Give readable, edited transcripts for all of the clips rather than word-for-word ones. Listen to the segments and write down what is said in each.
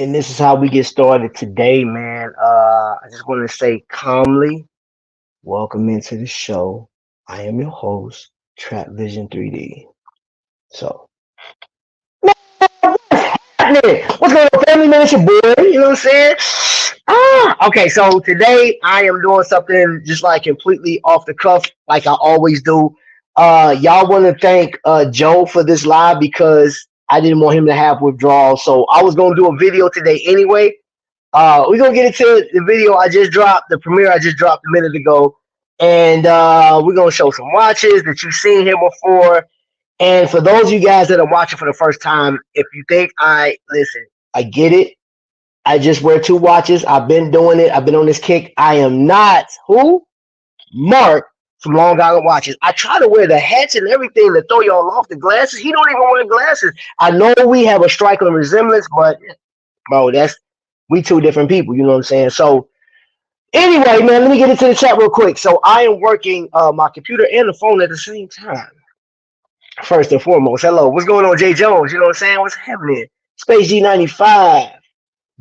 And this is how we get started today, man. I just want to say calmly, welcome into the show. I am your host, Trap Vision 3D. So, what's going on, family? Man, it's your boy. You know what I'm saying? Okay. So today I am doing something just like completely off the cuff, like I always do. Y'all want to thank Joe for this live because I didn't want him to have withdrawal. So I was gonna do a video today anyway. We're gonna get into the video I just dropped, the premiere I just dropped a minute ago, and we're gonna show some watches that you've seen here before. And for those of you guys that are watching for the first time, if you think I listen, I get it. I just wear two watches. I've been doing it. I've been on this kick. I am not who Mark from Long Island Watches. I try to wear the hats and everything to throw y'all off the glasses. He don't even wear glasses. I know we have a striking resemblance, but bro, that's we two different people. You know what I'm saying? So anyway, man, let me get into the chat real quick. So I am working my computer and the phone at the same time. First and foremost, hello, what's going on, Jay Jones? You know what I'm saying? What's happening? Space G95.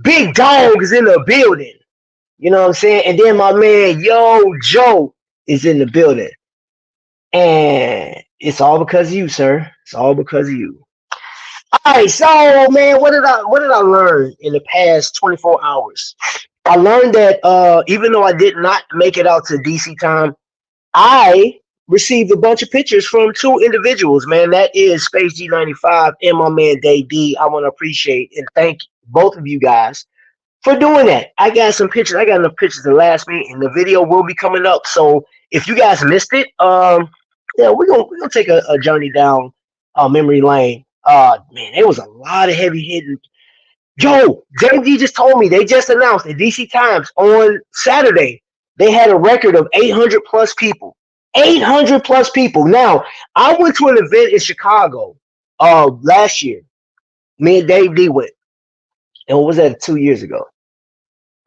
Big Dog is in the building. You know what I'm saying? And then my man, Yo Joe, is in the building. And it's all because of you, sir. It's all because of you. All right, so man, what did I learn in the past 24 hours? I learned that even though I did not make it out to DC time, I received a bunch of pictures from two individuals, man. That is Space G95 and my man Day D. I want to appreciate and thank both of you guys for doing that. I got some pictures. I got enough pictures to last me, and the video will be coming up. So if you guys missed it, yeah, we're gonna take a journey down memory lane. Man, there was a lot of heavy hitting. Yo, JD just told me they just announced at DC Times on Saturday they had a record of 800 plus people. 800 plus people. Now, I went to an event in Chicago last year. Me and Dave D went. And what was that 2 years ago?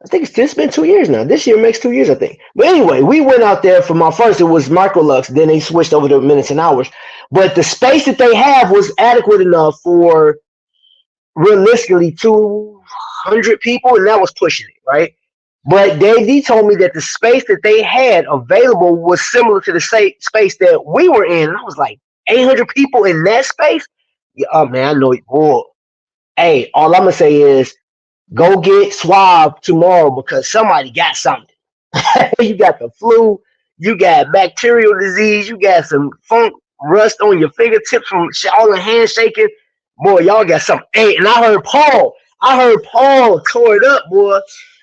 I think it's been 2 years now. This year makes 2 years, I think. But anyway, we went out there for my first. It was Microlux. Then they switched over to minutes and hours. But the space that they have was adequate enough for realistically 200 people, and that was pushing it, right? But Dave D told me that the space that they had available was similar to the space that we were in. And I was like, 800 people in that space? Yeah, oh, man, I know it. Boy. Hey, all I'm going to say is go get swabbed tomorrow because somebody got something. You got the flu, you got bacterial disease, you got some funk rust on your fingertips from all the handshaking. Boy, y'all got something. Hey, and I heard Paul tore it up, boy.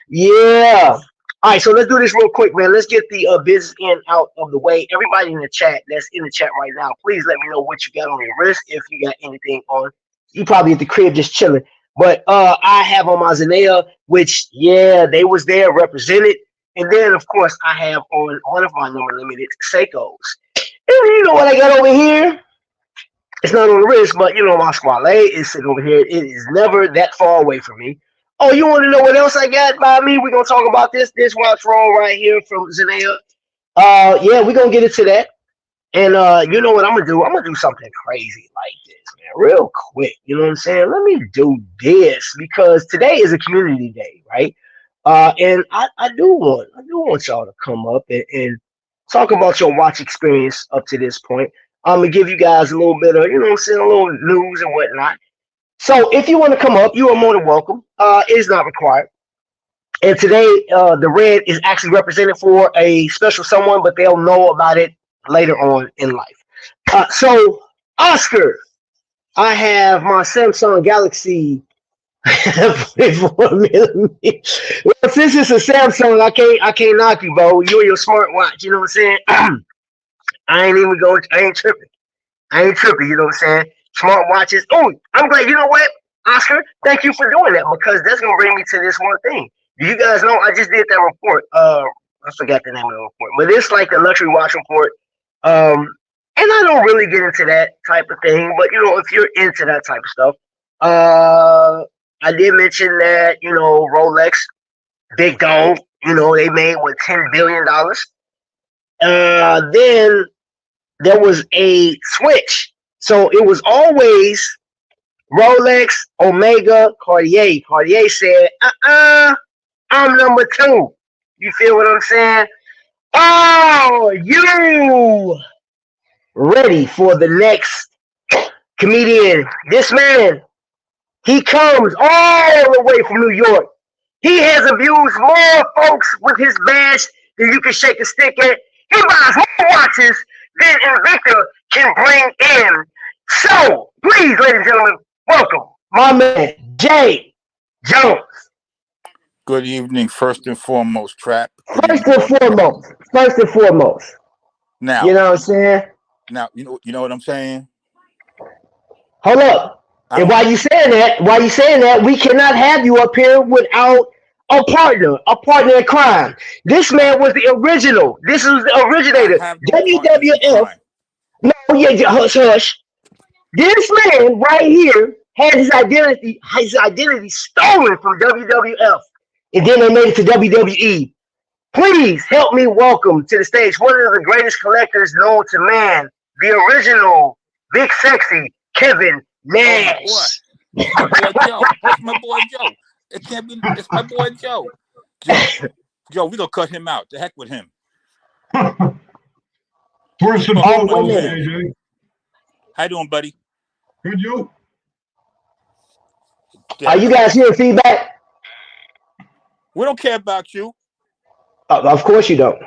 Yeah. All right, so let's do this real quick, man. Let's get the business in out of the way. Everybody in the chat that's in the chat right now, please let me know what you got on your wrist. If you got anything on, you probably at the crib just chilling. But I have on my Zanea, which yeah, they was there represented, and then of course I have on one of my number limited Seikos. And you know what I got over here? It's not on the wrist, but you know my squale is sitting over here. It is never that far away from me. Oh, you want to know what else I got by me? We're gonna talk about this watch roll right here from Zanea. Yeah, we're gonna get into that. And you know what I'm gonna do? I'm gonna do something crazy like this, man, real quick. You know what I'm saying? Let me do this because today is a community day, right? And I do want y'all to come up and talk about your watch experience up to this point. I'm gonna give you guys a little bit of, you know what I'm saying, a little news and whatnot. So if you want to come up, you are more than welcome. It is not required. And today, the red is actually represented for a special someone, but they'll know about it later on in life. So, Oscar, I have my Samsung Galaxy 44mm. Well, since it's a Samsung, I can't knock you, bro. You and your smartwatch, you know what I'm saying? I ain't even going. I ain't tripping. You know what I'm saying? Smartwatches. Oh, I'm glad. You know what, Oscar? Thank you for doing that because that's gonna bring me to this one thing. Do you guys know? I just did that report. I forgot the name of the report, but it's like the luxury watch report. And I don't really get into that type of thing, but you know, if you're into that type of stuff, I did mention that you know Rolex, big dog. You know they made what $10 billion. Then there was a switch. So it was always Rolex, Omega, Cartier. Cartier said, I'm number two. You feel what I'm saying? Oh, you ready for the next comedian? This man, he comes all the way from New York. He has abused more folks with his badge than you can shake a stick at. He buys more watches than Invicta can bring in. So, please, ladies and gentlemen, welcome my man, Jay Jones. Good evening, first and foremost, Trap. First and foremost. Now, you know what I'm saying? Now, you know what I'm saying? Hold up. And while you saying that, we cannot have you up here without a partner in crime. This man was the original. This is the originator. WWF. No, yeah, hush. This man right here had his identity stolen from WWF, and then they made it to WWE. Please help me welcome to the stage one of the greatest collectors known to man, the original Big Sexy Kevin Nash. Oh, it's my boy Joe. It's my boy Joe. Joe, we gonna cut him out. The heck with him. First and foremost, AJ. How you doing, buddy? Good, you? Are you guys hearing feedback? We don't care about you. Of course you don't.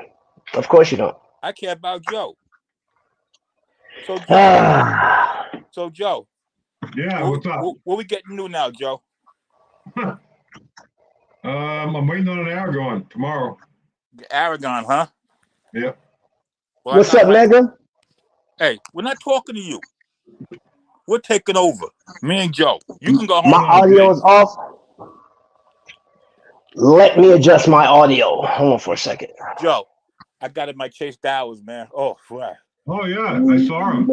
Of course you don't. I care about Joe. So Joe. Yeah, what's up? What we getting new now, Joe? I'm waiting on an Aragon tomorrow. Aragon, huh? Yep. Well, what's up, Mega? Hey, we're not talking to you. We're taking over. Me and Joe. You can go home. My audio is off. Let me adjust my audio. Hold on for a second. Joe, I got it. My Chase Dowers, man. Oh, right. Oh yeah, I saw him.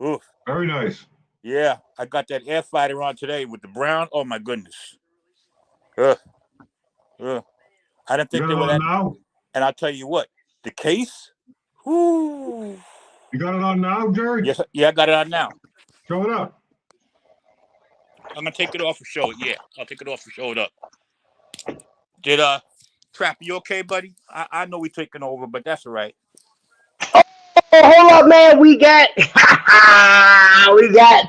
Oof. Very nice. Yeah, I got that Air Fighter on today with the brown. Oh my goodness. I didn't think they were that. Now? And I'll tell you what, the case. Whoo. You got it on now, Jerry? Yes, yeah, I got it on now. Show it up. I'm gonna take it off and show it. Yeah, I'll take it off and show it up. Did Trap, you okay, buddy? I know we're taking over, but that's all right. Oh, hold up, man. We got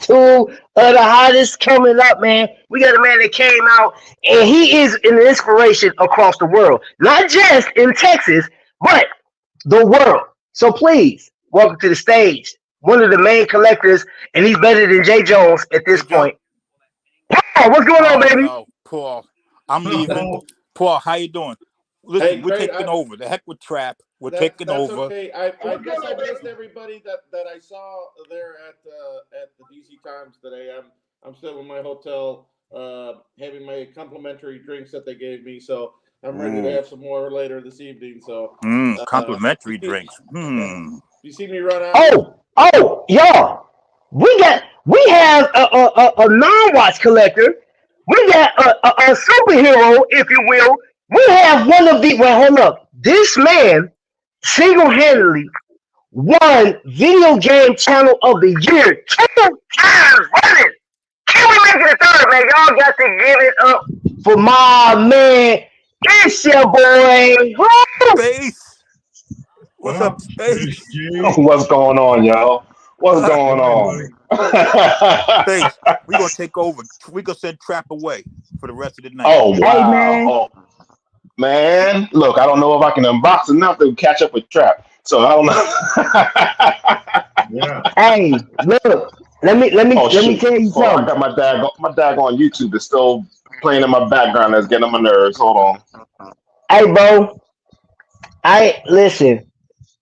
two of the hottest coming up, man. We got a man that came out, and he is an inspiration across the world, not just in Texas, but the world. So please, welcome to the stage, one of the main collectors, and he's better than Jay Jones at this point. Paul, what's going on, baby? No, Paul, I'm leaving. Paul, how you doing? Listen, we're taking over. The heck with Trap. We're taking over. Okay. I guess I missed everybody that I saw there at the DC Times today. I'm still in my hotel, having my complimentary drinks that they gave me. So I'm ready to have some more later this evening. So complimentary drinks. You see me run out? Oh, y'all. We have a non-watch collector. We got a superhero, if you will. We have one of the. Well, hold up. This man single-handedly won Video Game Channel of the Year 2 times running. Can we make it a third, man? Y'all got to give it up for my man. It's your boy. Space. What's up, Space? What's going on, y'all? What's going on? Space, we're going to take over. We're going to send Trap away for the rest of the night. Oh, wow. Hey, man. Oh, man, look, I don't know if I can unbox enough to catch up with Trap. So I don't know. Yeah. Hey, look. Let me tell you something. I got my dag on YouTube is still playing in my background. That's getting on my nerves. Hold on. Hey, bro. Listen.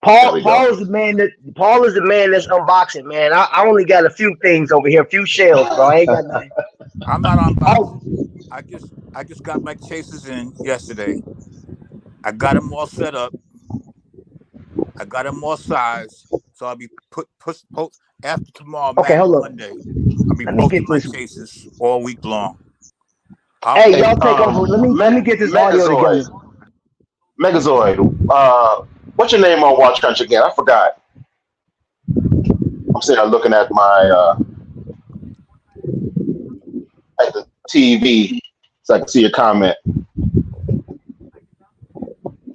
Paul is the man that's unboxing, man. I only got a few things over here, a few shells, bro. I ain't got nothing. I'm not unboxing. I just got my cases in yesterday. I got them all set up. I got them all sized. So I'll be after tomorrow. Okay, hold on. Monday. I'll be posting my cases all week long. Hey, y'all take over. Let me get this audio together. Megazoid, what's your name on Watch Crunch again? I forgot. I'm sitting there looking at my TV so I can see your comment.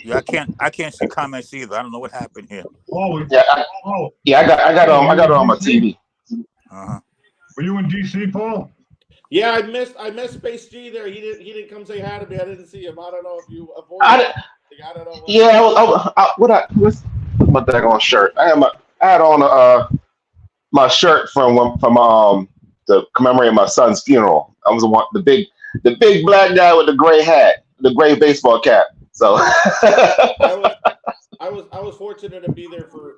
Yeah, I can't see comments either. I don't know what happened here. Oh, Yeah, I got it on my TV. Uh-huh. were you in DC, Paul? Yeah, I missed Space G there. He didn't come say hi to me. I didn't see him. I don't know if you avoided. I don't know. Yeah, what's my daggone shirt? I had on my shirt from to commemorate my son's funeral. I was the big black guy with the gray hat, the gray baseball cap. So I was fortunate to be there for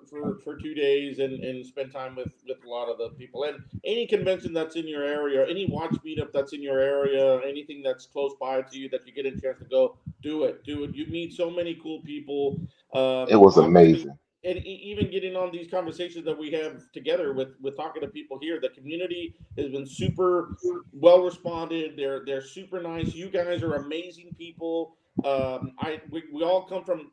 2 days and spend time with a lot of the people. And any convention that's in your area, any watch meetup that's in your area, anything that's close by to you that you get a chance to go, do it. You meet so many cool people. it was amazing. And even getting on these conversations that we have together with talking to people here, the community has been super well responded. They're super nice. You guys are amazing people. We all come from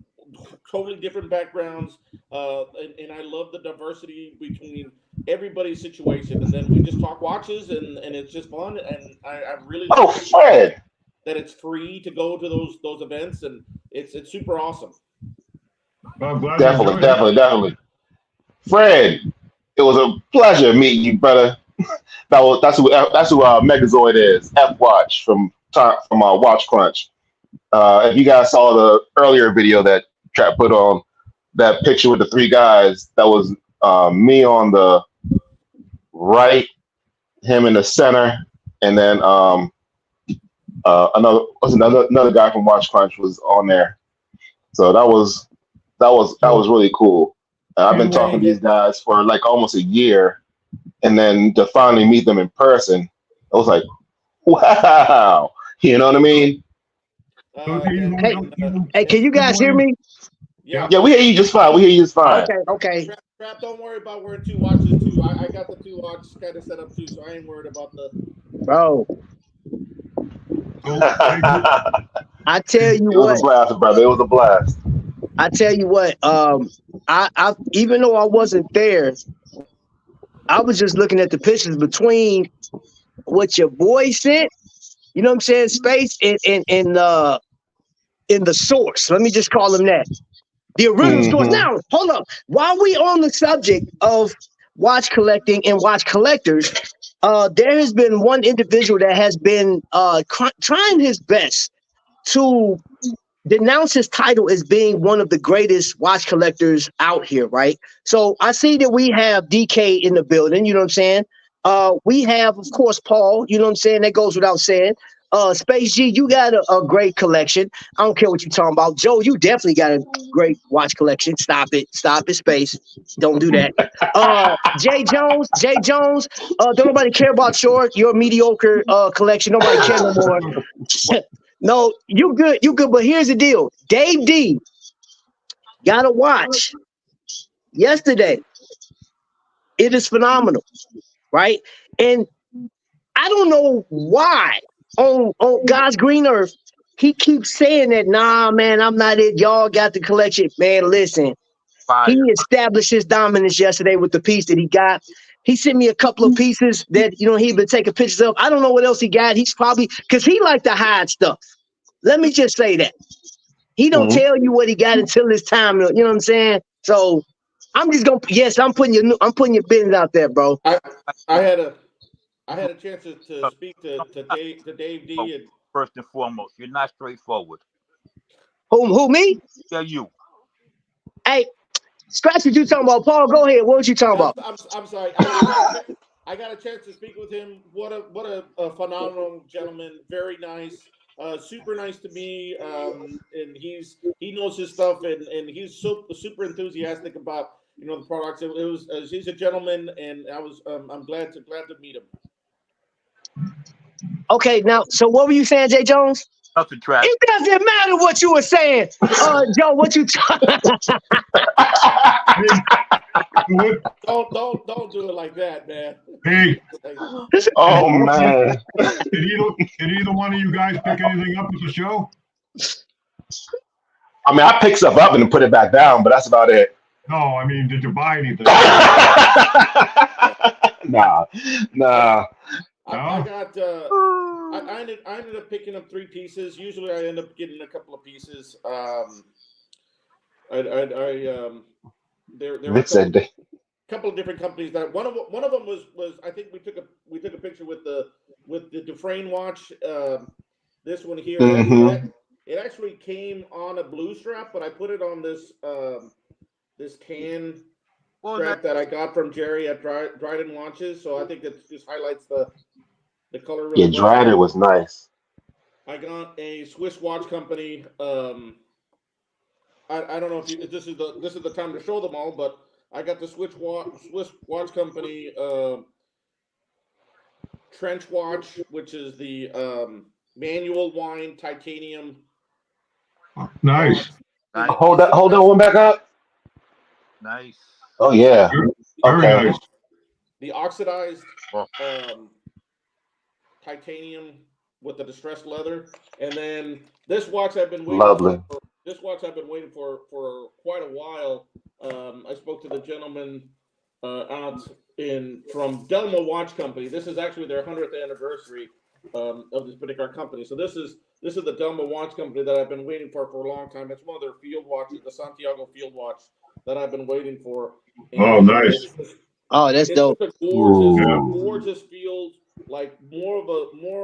totally different backgrounds, and I love the diversity between everybody's situation. And then we just talk watches, and it's just fun. And I really Fred, that it's free to go to those events, and it's super awesome. I'm glad you enjoyed it. Definitely. Fred, it was a pleasure meeting you, brother. That's who Megazord is. F Watch from Watch Crunch. If you guys saw the earlier video that Trap put on, that picture with the three guys, that was me on the right, him in the center, and then another guy from Watch Crunch was on there. So that was really cool. I've been talking to these guys for like almost a year, and then to finally meet them in person, I was like, wow, you know what I mean? Hey, can you guys hear me? Yeah, we hear you just fine. Okay. Trap, don't worry about wearing two watches too. I got the two watches kind of set up too, so I ain't worried about the. Bro, I tell you It was a blast, brother. It was a blast. I tell you what, I even though I wasn't there, I was just looking at the pictures between what your boy sent, you know what I'm saying, Space, in the source. Let me just call him that. The original source. Now, hold up. While we on the subject of watch collecting and watch collectors, there has been one individual that has been trying his best to denounce his title as being one of the greatest watch collectors out here, right? So I see that we have DK in the building, you know what I'm saying? We have, of course, Paul, you know what I'm saying? That goes without saying. Space G, you got a great collection. I don't care what you're talking about. Joe, you definitely got a great watch collection. Stop it, Space. Don't do that. Jay Jones, don't nobody care about your mediocre collection. Nobody cares no more. No, you good, but here's the deal. Dave D got a watch yesterday. It is phenomenal, right? And I don't know why on God's green earth, he keeps saying that, nah, man, I'm not it. Y'all got the collection. Man, listen, he established his dominance yesterday with the piece that he got. He sent me a couple of pieces that, he'd been taking pictures of. I don't know what else he got. He's probably, because he like to hide stuff. Let me just say that. He don't tell you what he got until it's time. You know what I'm saying? So I'm just going to, I'm putting your business out there, bro. I had a chance to speak to Dave D. And First and foremost, you're not straightforward. Who, me? Yeah, you. Hey, scratch what you talking about. Paul, go ahead. What was you talking about? I'm sorry. I got a chance to speak with him. What a phenomenal gentleman. Very nice. Super nice to me. And he knows his stuff, and he's super enthusiastic about the products. He's a gentleman, and I'm glad to meet him. Okay, now, so what were you saying, Jay Jones? Nothing, Trav. It doesn't matter what you were saying. Joe, what you Don't do it like that, man. Hey. Oh, man. Did either one of you guys pick anything up at the show? I mean, I picked stuff up and put it back down, but that's about it. No, I mean, did you buy anything? Nah. I I ended up picking up 3 pieces. Usually I end up getting a couple of pieces. There were Vic said they, couple of different companies that one of them was I think we took a picture with the Dufresne watch. This one here, it actually came on a blue strap, but I put it on this this tan strap that I got from Jerry at Dryden Watches. So I think it just highlights the color really yeah, Dryden was nice. I got a Swiss watch company. I don't know if this is the time to show them all, but I got the Swiss watch company trench watch, which is the manual wind titanium. Nice. Hold that one back up. Nice. Oh yeah. Very Okay. nice. The oxidized Oh. titanium with the distressed leather, and then this watch I've been waiting Lovely. for. This watch I've been waiting for quite a while. I spoke to the gentleman out from Delmo Watch Company. This is actually their 100th anniversary of this particular company. So this is the Delmo Watch Company that I've been waiting for a long time. It's one of their field watches, the Santiago field watch that I've been waiting for. And Oh, nice. Oh, that's it's dope. just a gorgeous, Ooh. gorgeous field, like more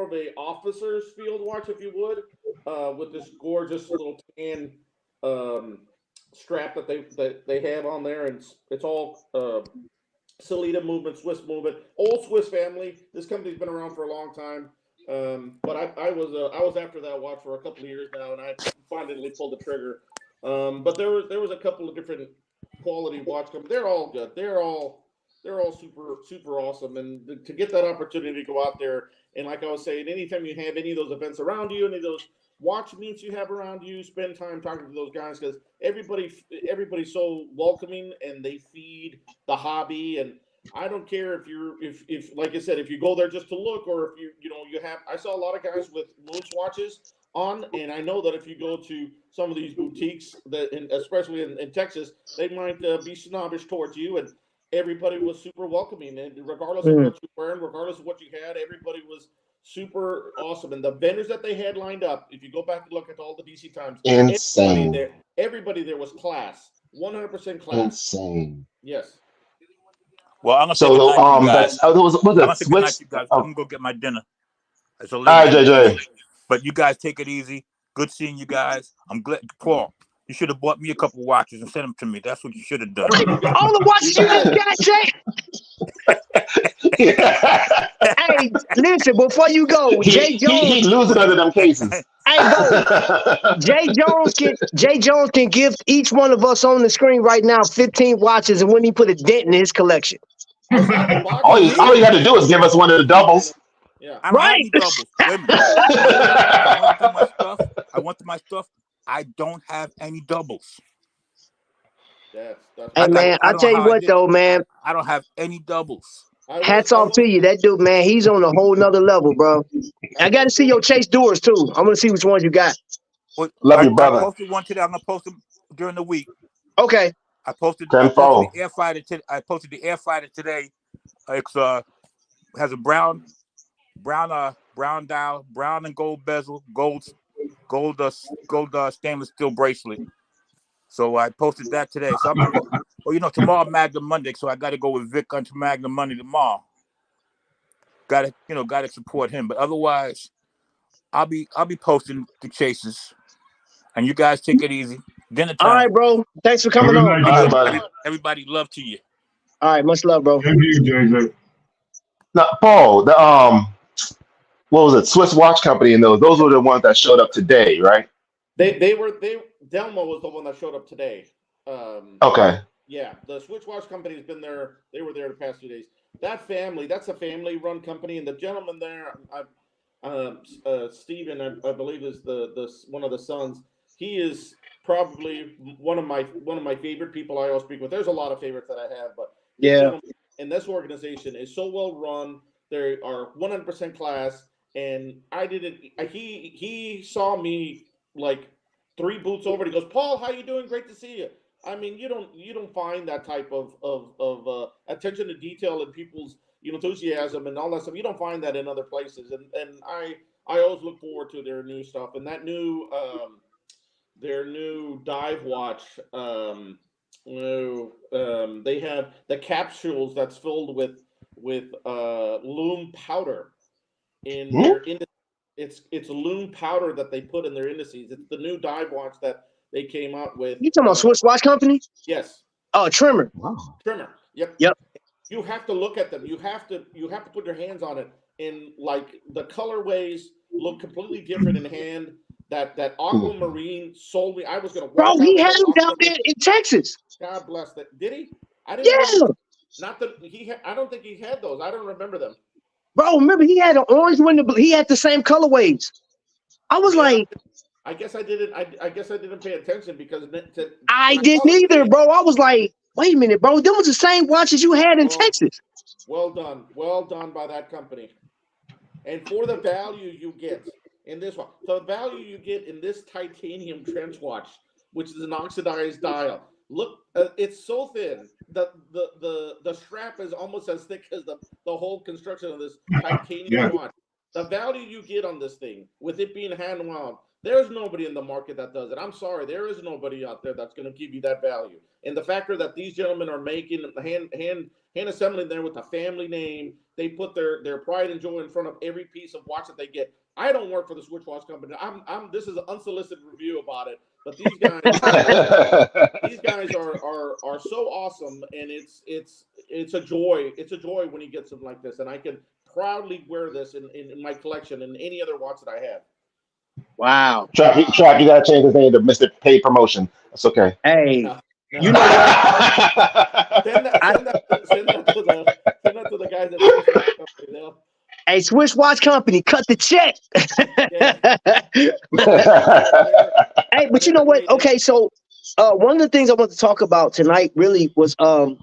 of a officer's field watch, if you would, with this gorgeous little tan strap that they have on there, and it's all Salida movement, Swiss movement, old Swiss family. This company's been around for a long time, but I was after that watch for a couple of years now, and I finally pulled the trigger. But there was a couple of different quality watch companies. They're all good. They're all super awesome, and to get that opportunity to go out there, and like I was saying, anytime you have any of those events around you, any of those watch meets you have around you, spend time talking to those guys, because everybody's so welcoming, and they feed the hobby. And I don't care if like I said, if you go there just to look, or if you have. I saw a lot of guys with Moose watches on, and I know that if you go to some of these boutiques especially in Texas, they might be snobbish towards you, and everybody was super welcoming, and regardless of what you're wearing, regardless of what you had, everybody was super awesome. And the vendors that they had lined up, if you go back and look at all the DC Times, Insane. everybody there was class, 100% class. Insane. Yes. Well, I'm gonna say So goodnight to you guys. that's was I'm it gonna say goodnight Swiss? to you guys. Oh, I'm gonna go get my dinner. It's a all right, late JJ. but you guys take it easy. Good seeing you guys. I'm glad, Paul. You should have bought me a couple watches and sent them to me. That's what you should have done. All the watches you just got, Jay. Hey, listen, before you go, Jay Jones. He losing under them cases. Hey, Bo, Jay Jones can give each one of us on the screen right now 15 watches, and wouldn't he put a dent in his collection? all you got to do is give us one of the doubles. Yeah. I don't have Right. any doubles. Wait a minute. I went through my stuff. I don't have any doubles. That's Hey, man, I I'll don't tell know you how I what, did. though, man. I don't have any doubles. Hats off to you. That dude, man, he's on a whole nother level, bro. I got to see your Chase Doers, too. I'm going to see which ones you got. Well, Love you, I brother. posted one today. I'm gonna post them during the week. Okay. I posted Tenfold. the air fighter. I posted the air fighter today. It's has a brown dial, brown and gold bezel, gold stainless steel bracelet. So I posted that today. So I'm gonna tomorrow Magnum Monday, so I got to go with Vic unto Magnum Monday tomorrow. Got to support him. But otherwise, I'll be posting the chases, and you guys take it easy. Dinner time. All right, bro. Thanks for coming Good on. night, All right, JJ. buddy. Everybody, love to you. All right, much love, bro. Thank you, JJ. Now, Paul, the what was it? Swiss Watch Company, and those were the ones that showed up today, right? Delmo was the one that showed up today. Okay. Yeah, the Switch Watch Company has been there. They were there the past 2 days. That's a family-run company, and the gentleman there, Stephen, I believe, is the one of the sons. He is probably one of my favorite people I always speak with. There's a lot of favorites that I have, but Yeah. and this organization is so well run. They are 100% class, and he saw me like 3 booths over. And he goes, "Paul, how you doing? Great to see you." I mean, you don't find that type of attention to detail in people's enthusiasm and all that stuff. You don't find that in other places, and I always look forward to their new stuff and that new their new dive watch. They have the capsules that's filled with loom powder in Hmm? their it's loom powder that they put in their indices. It's the new dive watch that they came out with. You talking about Swiss Watch Company? Yes, Oh, Trimmer. Wow. trimmer. Yep. Yep. You have to look at them. You have to put your hands on it. And like the colorways look completely different in hand. That aquamarine sold me. I was gonna Bro, walk out he of had that them down aquamarine. there in Texas. God bless that. Did he? I didn't Yeah. remember. Not that he. I don't think he had those. I don't remember them. Bro, remember he had an orange one. He had the same colorways. I was Yeah, like, I guess I didn't. I guess I didn't pay attention because I when I didn't saw the either, thing, bro. I was like, wait a minute, bro. Them was the same watches you had in well, Texas. well done by that company. And for the value you get in this one, the value you get in this titanium trench watch, which is an oxidized dial. Look, it's so thin that the strap is almost as thick as the whole construction of this titanium Yeah. watch. The value you get on this thing, with it being hand wound, there's nobody in the market that does it. I'm sorry, there is nobody out there that's going to give you that value. And the factor that these gentlemen are making hand assembling there with a family name, they put their pride and joy in front of every piece of watch that they get. I don't work for the Switch Watch Company. I'm this is an unsolicited review about it, but these guys are so awesome, and it's a joy. It's a joy when you get something like this, and I can proudly wear this in my collection and any other watch that I have. Wow. Track, you gotta change his name to Mr. Paid Promotion. That's okay. Hey, No, no. you know what? Send that, I, send that to the guys at Swiss Watch Company. hey, Swiss Watch Company, cut the check. Hey, but you know what? Okay, so one of the things I want to talk about tonight really was I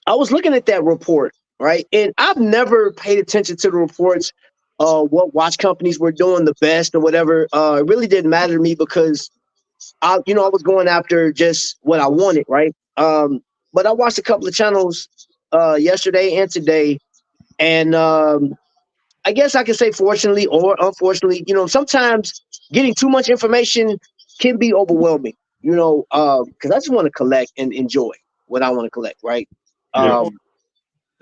was looking at that report, right? And I've never paid attention to the reports, what watch companies were doing the best or whatever. It really didn't matter to me because I was going after just what I wanted, right? But I watched a couple of channels yesterday and today, and I guess I can say fortunately or unfortunately, sometimes getting too much information can be overwhelming, because I just want to collect and enjoy what I want to collect, right? Yeah.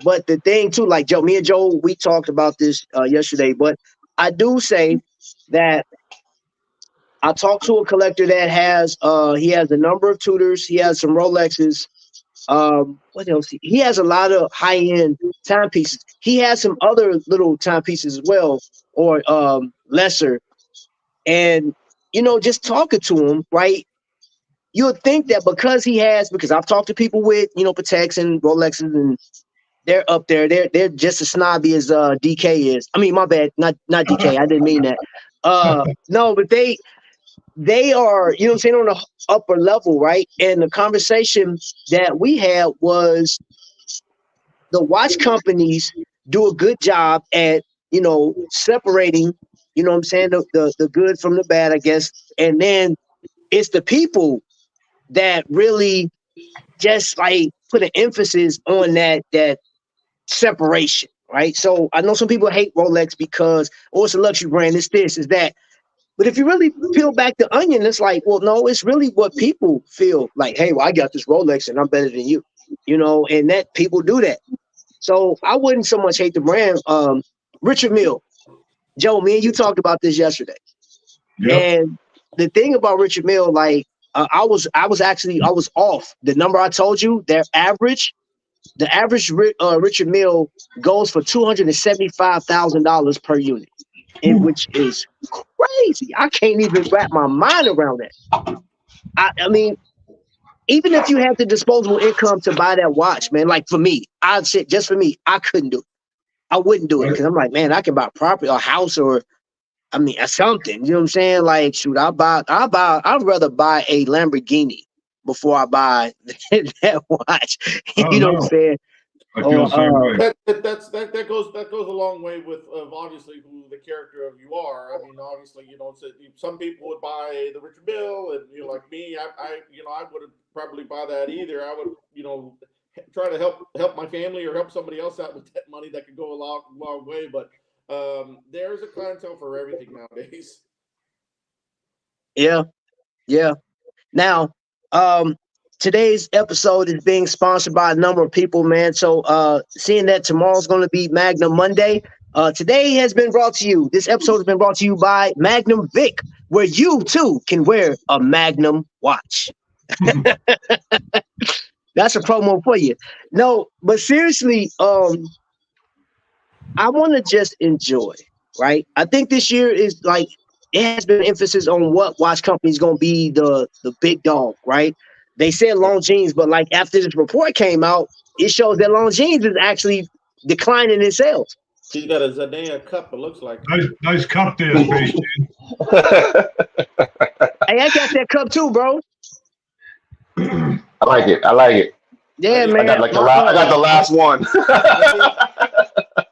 But the thing too, like me and Joe, we talked about this yesterday, but I do say that I talked to a collector that he has a number of Tudors, he has some Rolexes. What else? He has a lot of high-end timepieces. He has some other little timepieces as well, or lesser. And just talking to him, right? You would think that because I've talked to people with Pateks and Rolexes, and they're up there. They're just as snobby as DK is. I mean, my bad, not DK. I didn't mean that. No, but they are, what I'm saying, on the upper level, right? And the conversation that we had was the watch companies do a good job at, separating, what I'm saying, the good from the bad, I guess. And then it's the people that really just like put an emphasis on that separation, right? So I know some people hate Rolex because, oh, it's a luxury brand, it's this, it's that. But if you really peel back the onion, it's like, well, no, it's really what people feel like. Hey, well, I got this Rolex and I'm better than you, and that people do that. So I wouldn't so much hate the brand. Richard Mille, Joe, me and you talked about this yesterday. Yep. And the thing about Richard Mille, like I was off. The number I told you, the average Richard Mille goes for $275,000 per unit, which is crazy. I can't even wrap my mind around that. I mean, even if you have the disposable income to buy that watch, man, like for me, I'd say just for me, I couldn't do it. I wouldn't do it because I'm like, man, I can buy property or a house or, I mean, something. You know what I'm saying? Like, shoot, I'd rather buy a Lamborghini before I buy that watch. You know what I'm saying? I feel the same way. That goes a long way with obviously who the character of you are. I mean, obviously, some people would buy the Richard Mille, and like me, I wouldn't probably buy that either. I would, try to help my family or help somebody else out with that money that could go a long way. But There's a clientele for everything nowadays. Yeah, yeah. Now, today's episode is being sponsored by a number of people, man. So, seeing that tomorrow's going to be Magnum Monday, today has been brought to you. This episode has been brought to you by Magnum Vic, where you too can wear a Magnum watch. That's a promo for you. No, but seriously, I want to just enjoy, right? I think this year is like it has been emphasis on what watch company is going to be the big dog, right? They said Longines, but like after this report came out, it shows that Longines is actually declining in sales. She's got a Zendaya cup. It looks like. Nice cup there, Space Jam. Hey, I got that cup too, bro. I like it. I like it. Yeah, man. I got the last one.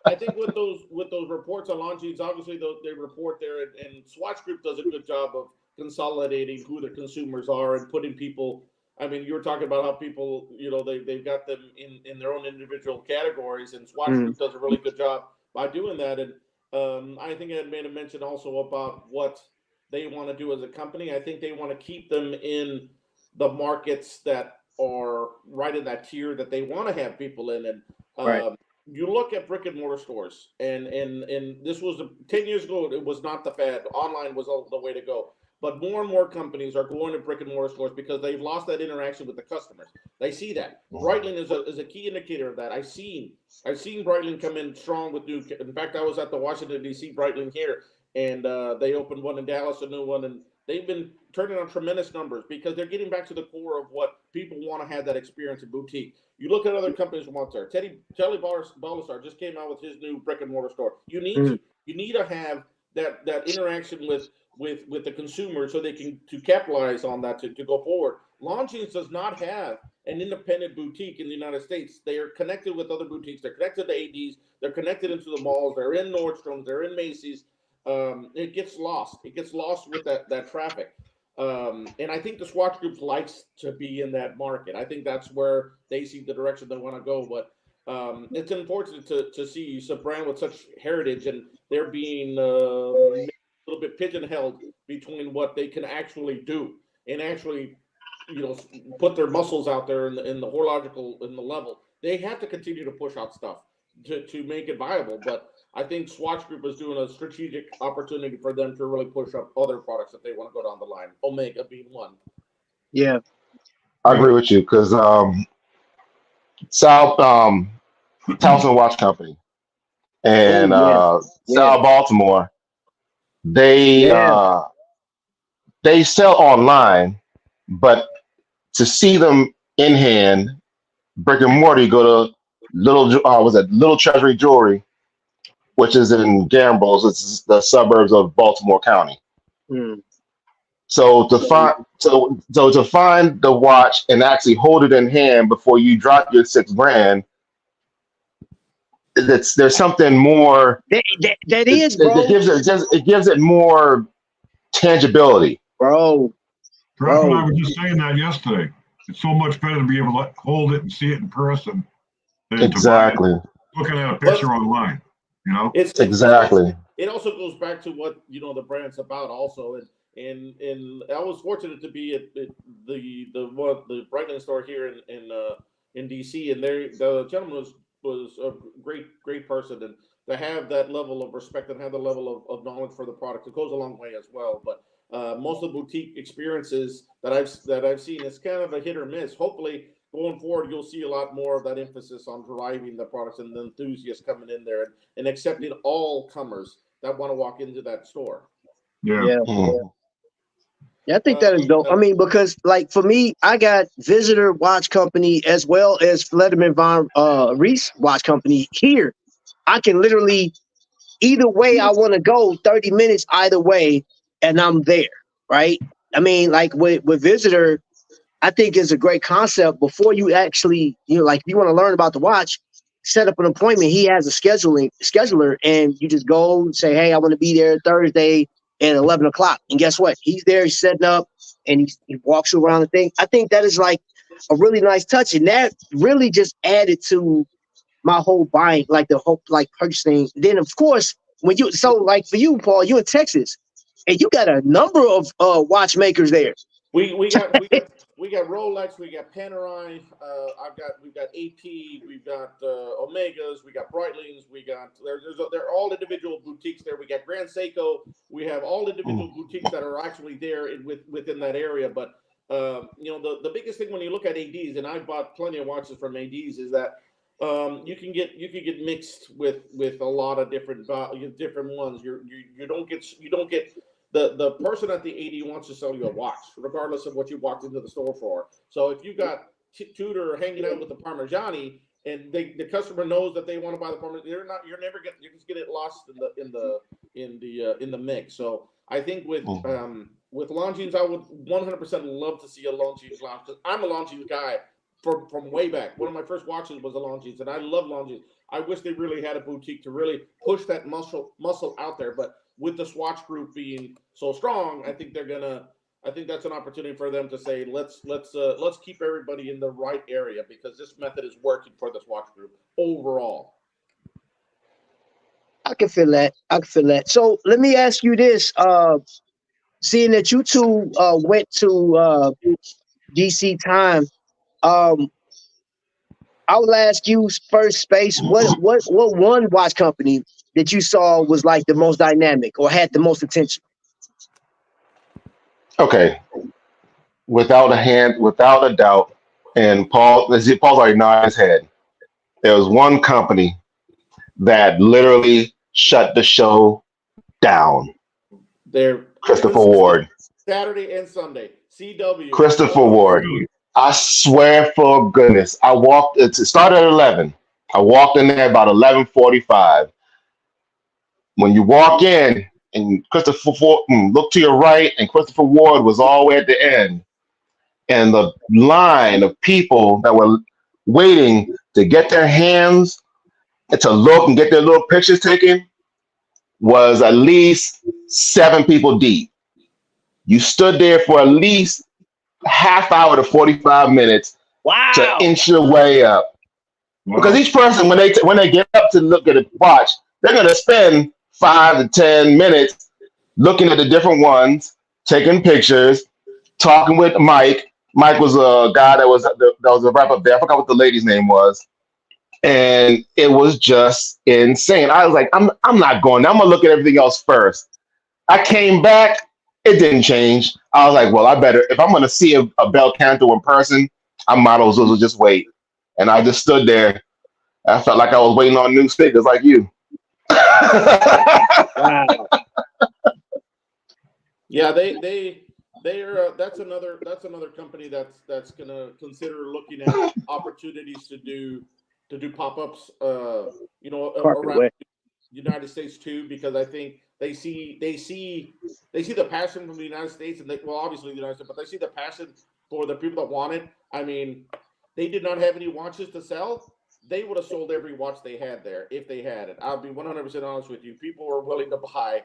I think with those reports on Longines, obviously they report there, and Swatch Group does a good job of consolidating who the consumers are and putting people. I mean, you were talking about how people, they've got them in their own individual categories, and Swatch Group does a really good job by doing that. And I think I made a mention also about what they want to do as a company. I think they want to keep them in the markets that are right in that tier that they want to have people in. And you look at brick and mortar stores, and this was 10 years ago, it was not the fad. Online was the way to go. But more and more companies are going to brick and mortar stores because they've lost that interaction with the customers. They see that. Breitling is a key indicator of that. I've seen Breitling come in strong with new. In fact, I was at the Washington D.C. Breitling here, and they opened one in Dallas, a new one, and they've been turning on tremendous numbers because they're getting back to the core of what people want to have that experience in boutique. You look at other companies from out there. Telly Balisar just came out with his new brick and mortar store. You need to have that interaction with the consumer so they can to capitalize on that to go forward. Longines does not have an independent boutique in the United States. They are connected with other boutiques. They're connected to ADs. They're connected into the malls. They're in Nordstrom's. They're in Macy's. It gets lost. It gets lost with that traffic. And I think the Swatch Group likes to be in that market. I think that's where they see the direction they want to go. But it's unfortunate to see a brand with such heritage and they're being a little bit pigeonholed between what they can actually do and actually, put their muscles out there in the horological in the level. They have to continue to push out stuff to make it viable. But I think Swatch Group is doing a strategic opportunity for them to really push up other products that they want to go down the line. Omega being one. Yeah, I agree with you because Towson Watch Company and South Baltimore, they sell online, but to see them in hand, brick and mortar, you go to Little Treasury Jewelry, which is in Gambrills. It's the suburbs of Baltimore County. So to find the watch and actually hold it in hand before you drop your $6 grand, there's something more. That is, bro. It gives it more tangibility, bro. Ralph and I were just saying that yesterday. It's so much better to be able to hold it and see it in person than exactly looking at a picture online. It's exactly. It also goes back to what the brand's about also, and I was fortunate to be at the Breitling store here in DC, and the gentleman was a great person, and to have that level of respect and have the level of knowledge for the product, it goes a long way as well. But most of the boutique experiences that I've seen, it's kind of a hit or miss. Hopefully, going forward, you'll see a lot more of that emphasis on driving the products and the enthusiasts coming in there and accepting all comers that want to walk into that store. Yeah, I think that is dope. I mean, because like for me, I got Visitor Watch Company as well as Fletcherman Von Reese Watch Company here. I can literally either way I want to go, 30 minutes either way, and I'm there, right? I mean, like with Visitor, I think it's a great concept. Before you actually, like if you want to learn about the watch, set up an appointment. He has a scheduler, and you just go and say, hey, I want to be there Thursday at 11 o'clock. And guess what? He's there, he's setting up, and he walks you around the thing. I think that is like a really nice touch. And that really just added to my whole buying, like the whole like purchasing. Then, of course, when you like for you, Paul, you in Texas, and you got a number of watchmakers there. We got Rolex, we got Panerai, we've got AP, we've got Omegas, we got Breitlings, we got they're all individual boutiques there. We got Grand Seiko, we have all individual boutiques that are actually there within that area. But the biggest thing when you look at ADs, and I bought plenty of watches from ADs, is that you can get mixed with a lot of different ones. You don't get the person at the AD wants to sell you a watch, regardless of what you walked into the store for. So if you got Tudor hanging out with the Parmigiani, and the customer knows that they want to buy the Parmigiani, you're just getting lost in the mix. So I think with Longines, I would 100% love to see a Longines lounge, because I'm a Longines guy from way back. One of my first watches was a Longines, and I love Longines. I wish they really had a boutique to really push that muscle out there, but with the Swatch Group being so strong, I think that's an opportunity for them to say, let's keep everybody in the right area, because this method is working for the Swatch Group overall. I can feel that. So let me ask you this: seeing that you two went to DC Time, I would ask you first, Space. What one watch company that you saw was like the most dynamic or had the most attention? Okay, without a doubt, and Paul's already nodded his head. There was one company that literally shut the show down. Christopher Ward. Saturday and Sunday. CW. Christopher Ward. I swear for goodness, it started at 11. I walked in there about 11:45. When you walk in and Christopher Ward, look to your right, and Christopher Ward was all the way at the end. And the line of people that were waiting to get their hands and to look and get their little pictures taken was at least 7 people deep. You stood there for at least half hour to 45 minutes to inch your way up. Wow. Because each person, when they get up to look at a watch, they're going to spend 5 to 10 minutes looking at the different ones, taking pictures, talking with Mike. Mike was a guy that was a rep up there. I forgot what the lady's name was. And it was just insane. I was like, I'm not going there. I'm going to look at everything else first. I came back. It didn't change. I was like, well, I better, if I'm going to see a Bel Canto in person, I might as well just wait. And I just stood there. I felt like I was waiting on new speakers like you. Wow. Yeah, they're that's another company that's gonna consider looking at opportunities to do pop-ups around the United States too, because I think they see the passion from the United States, and obviously the United States, but they see the passion for the people that want it. I mean, they did not have any watches to sell. They would have sold every watch they had there if they had it. I'll be 100% honest with you. People were willing to buy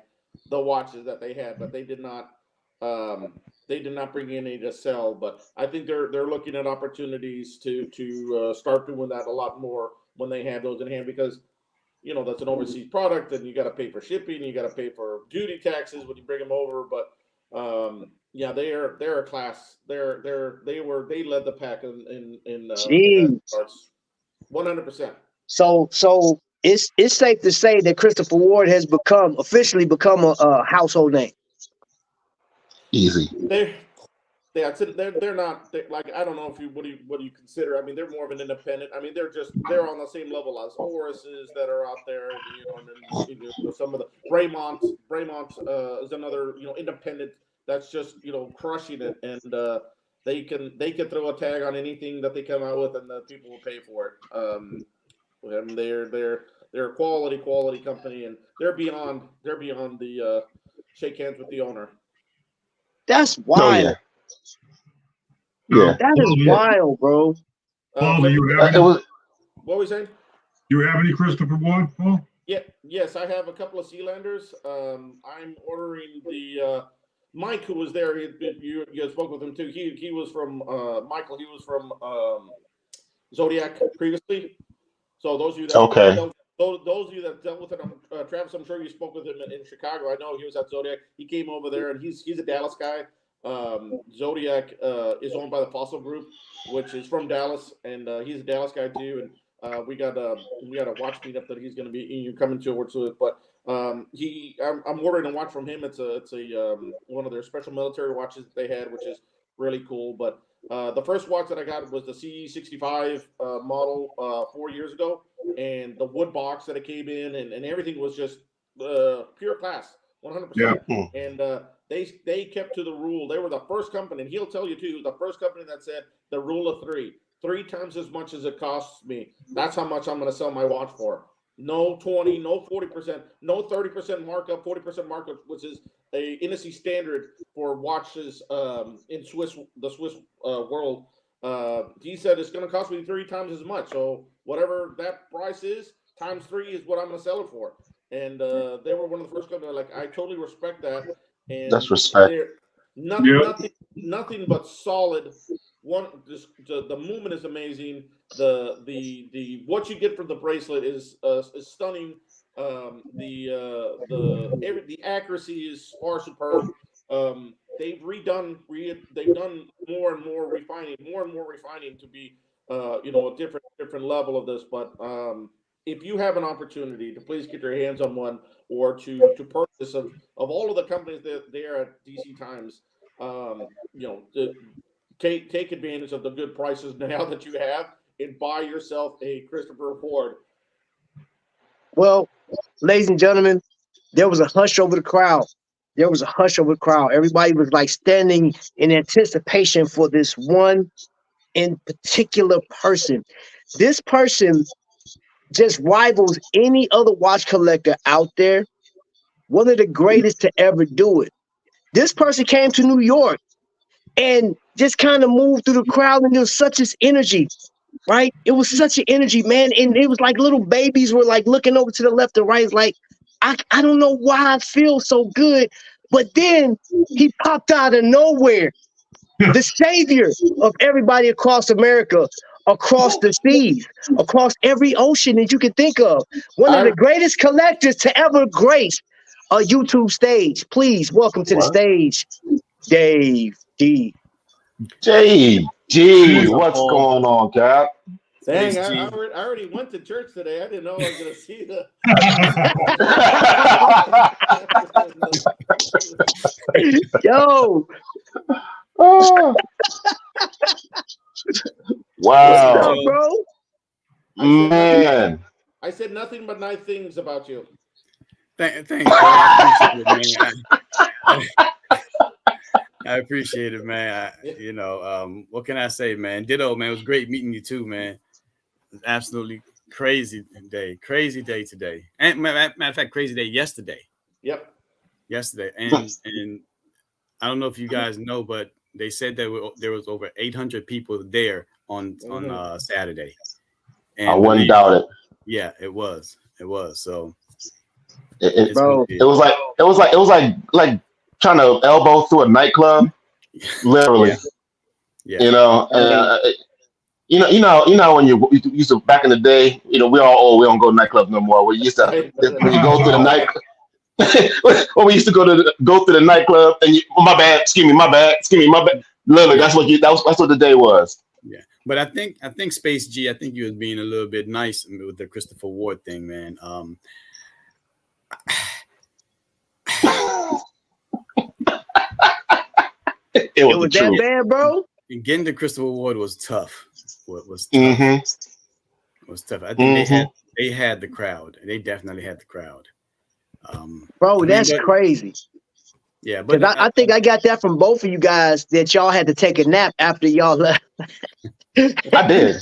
the watches that they had, but they did not bring in any to sell. But I think they're looking at opportunities to start doing that a lot more when they have those in hand, because that's an overseas product, and you got to pay for shipping, you got to pay for duty taxes when you bring them over. But they're a class. They led the pack in parts. 100%. So it's safe to say that Christopher Ward has officially become a household name. Easy. They're not like, I don't know what do you consider. I mean, they're more of an independent. I mean, they're on the same level as Oris's that are out there. And some of the Braemont is another independent that's just crushing it, and they can throw a tag on anything that they come out with, and the people will pay for it. And they're a quality company, and they're beyond the shake hands with the owner. That's wild. Oh, yeah. That is wild, bro. Paul, what were we saying? Do you have any Christopher Ward, Paul? Yeah, yes, I have a couple of Sealanders. I'm ordering the Mike, who was there. You spoke with him too. He was from Michael. He was from Zodiac previously. So those of you that those of you that dealt with it, Travis, I'm sure you spoke with him in Chicago. I know he was at Zodiac. He came over there, and he's a Dallas guy. Zodiac is owned by the Fossil Group, which is from Dallas, and he's a Dallas guy too. And we got a watch meetup that he's going to be coming towards it. But I'm ordering a watch from him. It's a one of their special military watches that they had, which is really cool. But the first watch that I got was the CE65 model 4 years ago, and the wood box that it came in, and everything was just pure class, 100%. Yeah. And they kept to the rule. They were the first company, and he'll tell you too, the first company that said the rule of three times as much as it costs me. That's how much I'm going to sell my watch for. No 20, no 40%, no 30% markup, 40% markup, which is a industry standard for watches in the Swiss world. He said it's going to cost me 3 times as much. So whatever that price is, times 3 is what I'm going to sell it for. And they were one of the first companies. Like, I totally respect that. And That's respect. Nothing but solid. The movement is amazing. The what you get from the bracelet is stunning. The accuracy is far superb. They've done more and more refining to be a different level of this. But if you have an opportunity to please get your hands on one, or to purchase of all of the companies that they are at DC Times, take advantage of the good prices now that you have, and buy yourself a Christopher Ward. Well, ladies and gentlemen, there was a hush over the crowd. Everybody was like standing in anticipation for this one in particular person. This person just rivals any other watch collector out there. One of the greatest to ever do it. This person came to New York and just kind of moved through the crowd, and there was such this energy, right? It was such an energy, man. And it was like little babies were like looking over to the left and right. It's like, I don't know why I feel so good. But then he popped out of nowhere, the savior of everybody across America, across the seas, across every ocean that you can think of. One of the greatest collectors to ever grace a YouTube stage. Please welcome to the stage, Dave D. JG, what's going on, Cap? Dang, I already went to church today. I didn't know I was going to see the. Yo. Oh. Wow. What's up, bro? Man. I said nothing but nice things about you. Thanks, bro. I appreciate it, man. I appreciate it, man. What can I say, man? Ditto, man. It was great meeting you too, man. It was absolutely crazy day today. And matter of fact, crazy day yesterday. Yep. Yesterday, and I don't know if you guys know, but they said there was over 800 people there on Saturday. And I wouldn't doubt it. Yeah, it was. So it was like trying to elbow through a nightclub, literally. Yeah. You know when you used to back in the day, we don't go to nightclubs no more. We used to when you go to the night. When we used to go through the nightclub and my bad. Literally, that's what the day was. Yeah, but I think Space G, I think you was being a little bit nice with the Christopher Ward thing, man. It was that bad, bro. And getting to Christopher Ward was tough. Was tough. Mm-hmm. It was tough. I think they had the crowd. They definitely had the crowd. Bro, that's crazy. Yeah, but I think I got that from both of you guys, that y'all had to take a nap after y'all left. I did.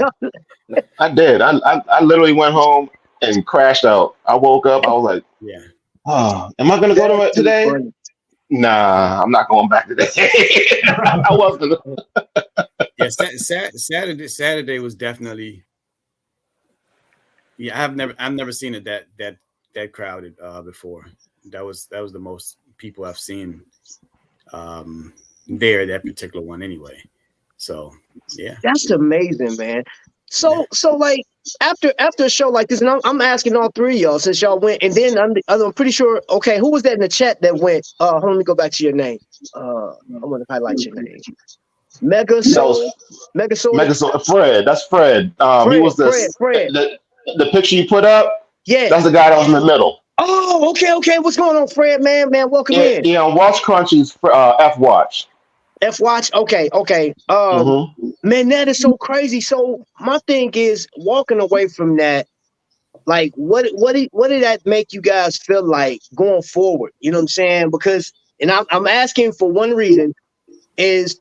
I literally went home and crashed out. I woke up. I was like, yeah. Oh, am I gonna go to it today? Funny. Nah, I'm not going back today. I wasn't. Yeah, Saturday was definitely. Yeah, I've never seen it that crowded before. That was the most people I've seen there, that particular one anyway. So yeah, that's amazing, man. So like after a show like this, and I'm asking all three of y'all since y'all went, and then I'm pretty sure. Okay, who was that in the chat that went? Let me go back to your name. I want to highlight your name. Mega Soul. Fred. That's Fred. He was Fred. The picture you put up. Yeah, that's the guy that was in the middle. Oh, okay. What's going on, Fred? Man, welcome in. Yeah, Watch Crunchy's F Watch. F Watch. Okay. Man, that is so crazy. So my thing is walking away from that. Like, what did that make you guys feel like going forward? You know what I'm saying? Because, and I'm asking for one reason, is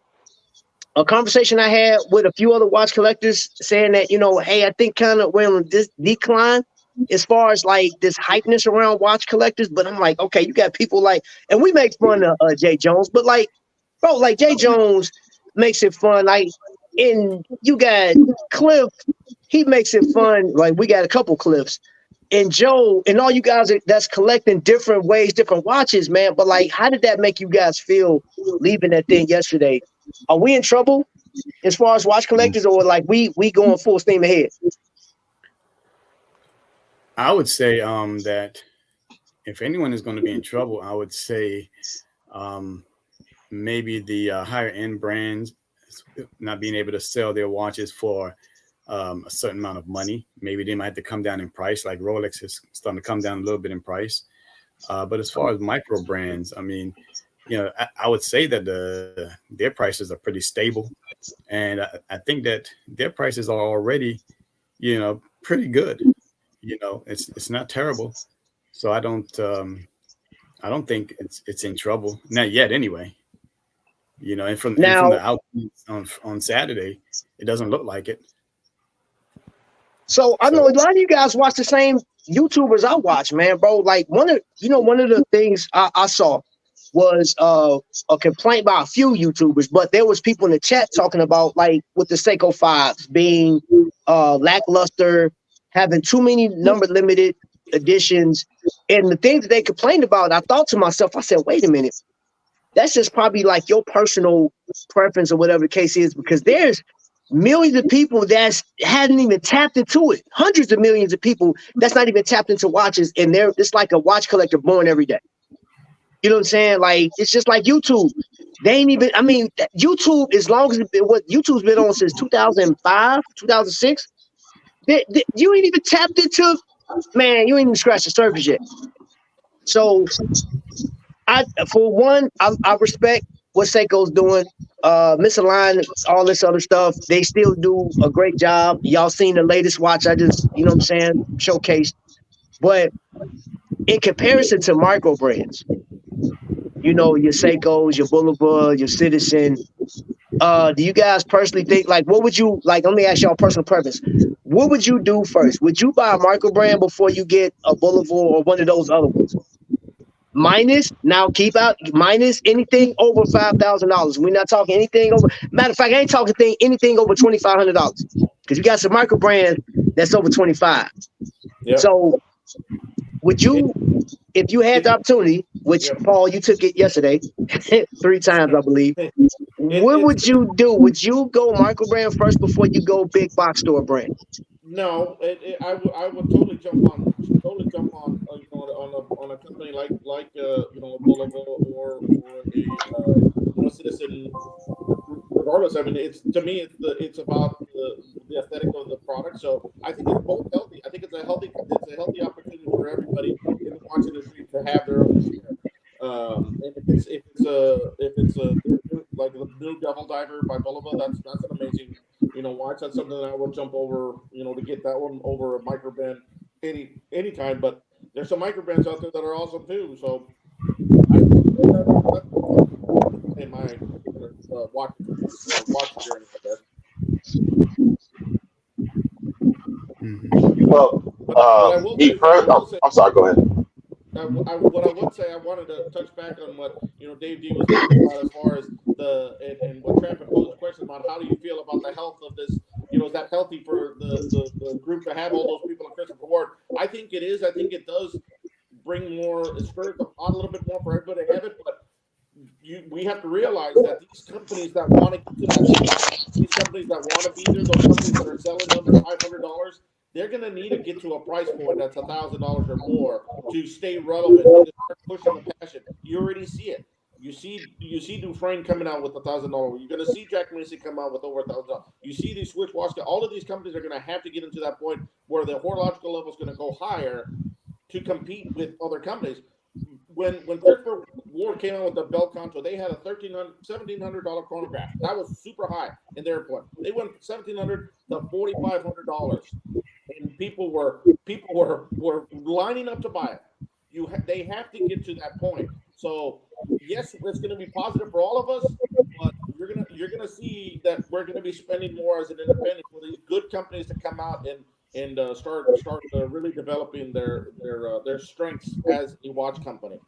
a conversation I had with a few other watch collectors saying that, you know, hey, I think kind of we're on this decline as far as like this hypeness around watch collectors. But I'm like, okay, you got people like, and we make fun of Jay Jones, but like, bro, like Jay Jones makes it fun. Like, and you got Cliff, he makes it fun. Like, we got a couple Cliffs. And Joe and all you guys that's collecting different ways, different watches, man. But like, how did that make you guys feel leaving that thing yesterday? Are we in trouble as far as watch collectors, or like we going full steam ahead? I would say that if anyone is going to be in trouble, I would say maybe the higher end brands not being able to sell their watches for a certain amount of money. Maybe they might have to come down in price, like Rolex is starting to come down a little bit in price. But as far as micro brands, I mean, you know, I would say that their prices are pretty stable. And I think that their prices are already, you know, pretty good. You know, it's not terrible. So I don't think it's in trouble. Not yet anyway. You know, and from the out on Saturday, it doesn't look like it. So I know a lot of you guys watch the same YouTubers I watch, man, bro. Like one of the things I saw was a complaint by a few YouTubers, but there was people in the chat talking about like with the Seiko 5s being lackluster, having too many number limited editions, and the things that they complained about. I thought to myself, I said, wait a minute, that's just probably like your personal preference or whatever the case is, because there's millions of people that hadn't even tapped into it, hundreds of millions of people that's not even tapped into watches, and it's like a watch collector born every day. You know what I'm saying? Like, it's just like YouTube. They ain't even, I mean, YouTube, as long as what YouTube's been on since 2005, 2006, you ain't even tapped into, man, you ain't even scratched the surface yet. So, I respect what Seiko's doing. Misaligned, all this other stuff. They still do a great job. Y'all seen the latest watch I just, you know what I'm saying, showcased. But in comparison to micro brands, you know, your Seikos, your Boulevard, your Citizen, do you guys personally think, like, what would you, like, let me ask y'all personal preference. What would you do first? Would you buy a micro brand before you get a Boulevard or one of those other ones? Minus anything over $5,000. We're not talking anything over. Matter of fact, I ain't talking anything over $2,500, because you got some micro brands that's over 25. Yep. So, would you, if you had the opportunity, which Paul, you took it yesterday, 3 times, I believe. What would you do? Would you go micro brand first before you go big box store brand? No, I would totally jump on on a company like you know, a Boulevard or a Citizen. Regardless, I mean, to me it's about the aesthetic of the product. So I think it's both healthy. I think it's a healthy opportunity for everybody in the watch industry to have their own share. And if it's a like the new Devil Diver by Boulevard, that's an amazing, you know, watch. That's something that I would jump over, you know, to get that one over a micro brand anytime. But there's some micro brands out there that are awesome too. So in my watch journey, I guess. Well, I'm sorry. Go ahead. What I would say, I wanted to touch back on what, you know, Dave D was talking about as far as and what Travis posed a question about, how do you feel about the health of this? You know, is that healthy for the group to have all those people in Christopher Ward? I think it is. I think it does bring more, spurs on a little bit more for everybody to have it, but we have to realize that these companies that want to get to that, these companies that want to be there, those companies that are selling under $500, they're going to need to get to a price point that's $1,000 or more to stay relevant and to start pushing the passion. You already see it. You see Dufresne coming out with $1,000. You're going to see Jack Macy come out with over $1,000. You see these Switch Watch. All of these companies are going to have to get into that point where the horological level is going to go higher to compete with other companies. When Christopher Ward came out with the Belcanto, they had a $1,700 chronograph. That was super high in their point. They went $1,700 to $4,500, and people were lining up to buy it. They have to get to that point. So yes, it's going to be positive for all of us, but you're gonna see that we're going to be spending more as an independent for these good companies to come out and start really developing their strengths as a watch company.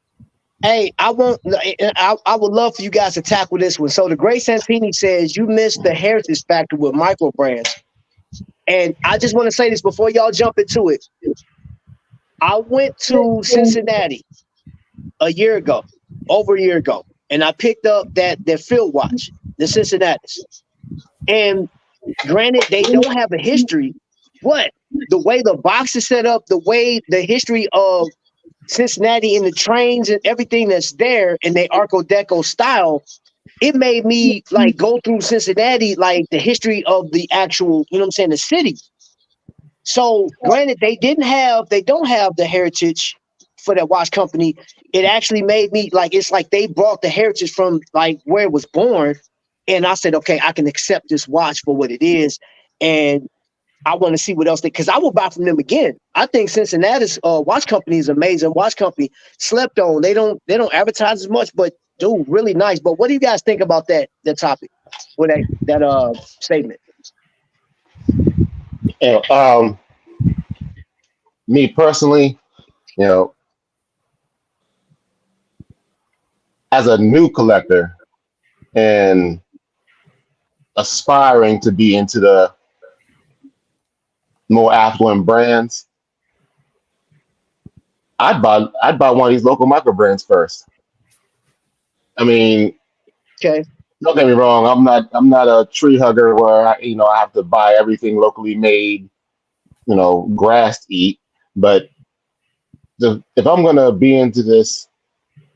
Hey, I would love for you guys to tackle this one. So the Great Santini says you missed the heritage factor with micro brands. And I just want to say this before y'all jump into it. I went to Cincinnati over a year ago, and I picked up that field watch, the Cincinnati. And granted, they don't have a history, but the way the box is set up, the history of Cincinnati and the trains and everything that's there in the Arco Deco style, it made me like go through Cincinnati, like the history of the actual, you know what I'm saying, the city. So granted, they don't have the heritage for that watch company. It actually made me like, it's like they brought the heritage from like where it was born. And I said, okay, I can accept this watch for what it is. And I want to see what else because I will buy from them again. I think Cincinnati's watch company is amazing. Watch company slept on. They don't advertise as much, but dude, really nice. But what do you guys think about that topic with that statement? And me personally, you know, as a new collector and aspiring to be into the more affluent brands, I'd buy one of these local micro brands first. I mean, okay, don't get me wrong. I'm not a tree hugger where I have to buy everything locally made, grass to eat. But if I'm gonna be into this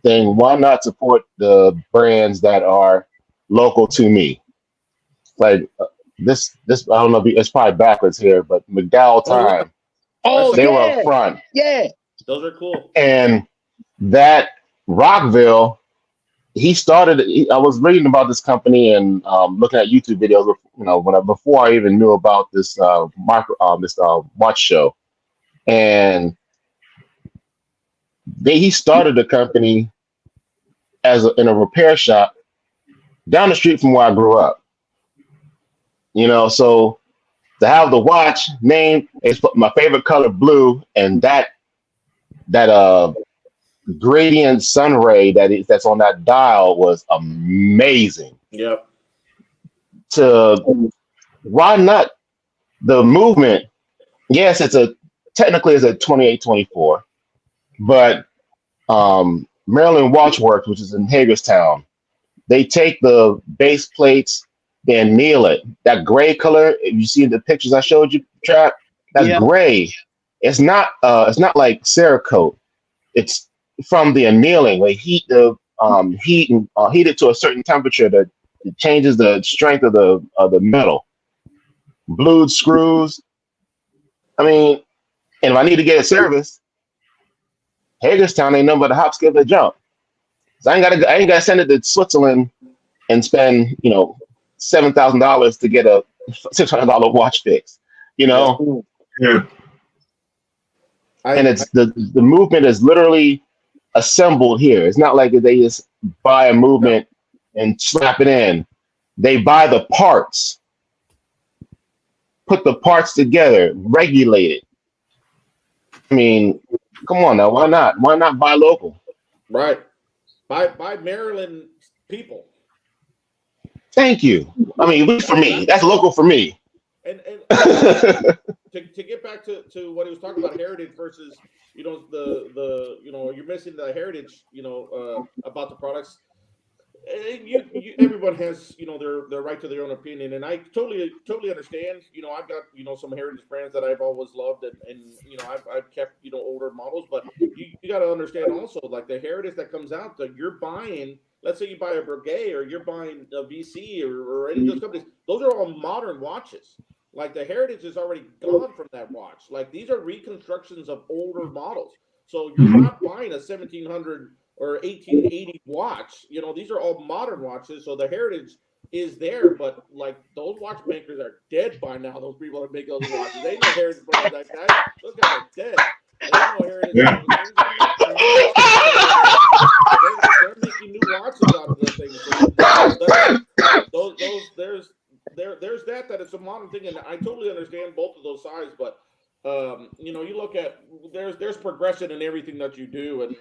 thing, why not support the brands that are local to me? Like this I don't know. It's probably backwards here, but McDowell Time. They were up front. Yeah, those are cool. And that Rockville. He started. I was reading about this company and looking at YouTube videos. Before I even knew about this watch show, and he started the company in a repair shop down the street from where I grew up. So to have the watch named, it's my favorite color, blue, and that gradient sun ray that's on that dial was amazing. Yep. Why not the movement? Yes, technically it's a 2824, but Maryland Watchworks, which is in Hagerstown, they take the base plates, they anneal it. That gray color, if you see the pictures I showed you, Trap, that's gray. It's not like Cerakote. It's from the annealing. They heat the heat it to a certain temperature that it changes the strength of the metal. Blued screws. I mean, and if I need to get it serviced, Hagerstown ain't nothing but a hop, skip, and a jump. So I ain't gotta send it to Switzerland and spend $7,000 to get a $600 watch fix. Yeah. And it's the movement is literally assembled here. It's not like they just buy a movement and slap it in. They buy the parts, put the parts together, regulate it. I mean, come on now, why not? Why not buy local? Right. Buy Maryland people. Thank you. I mean, for me, that's local for me. And to get back to what he was talking about, heritage versus you're missing the heritage about the products. everyone has their right to their own opinion, and I totally understand. I've got some heritage brands that I've always loved, and I've kept older models, but you got to understand also, like, the heritage that comes out that you're buying. Let's say you buy a Breguet, or you're buying a VC, or any of those companies. Those are all modern watches. Like, the heritage is already gone from that watch. Like, these are reconstructions of older models. So you're not buying a 1700 or 1880 watch. These are all modern watches. So the heritage is there, but like, those watch makers are dead by now. Those people that make those watches, they know heritage brands like that. Those guys are dead. They don't know heritage. Yeah. They're making new watches out of the thing. So there's that it's a modern thing, and I totally understand both of those sides, but you look at there's progression in everything that you do, and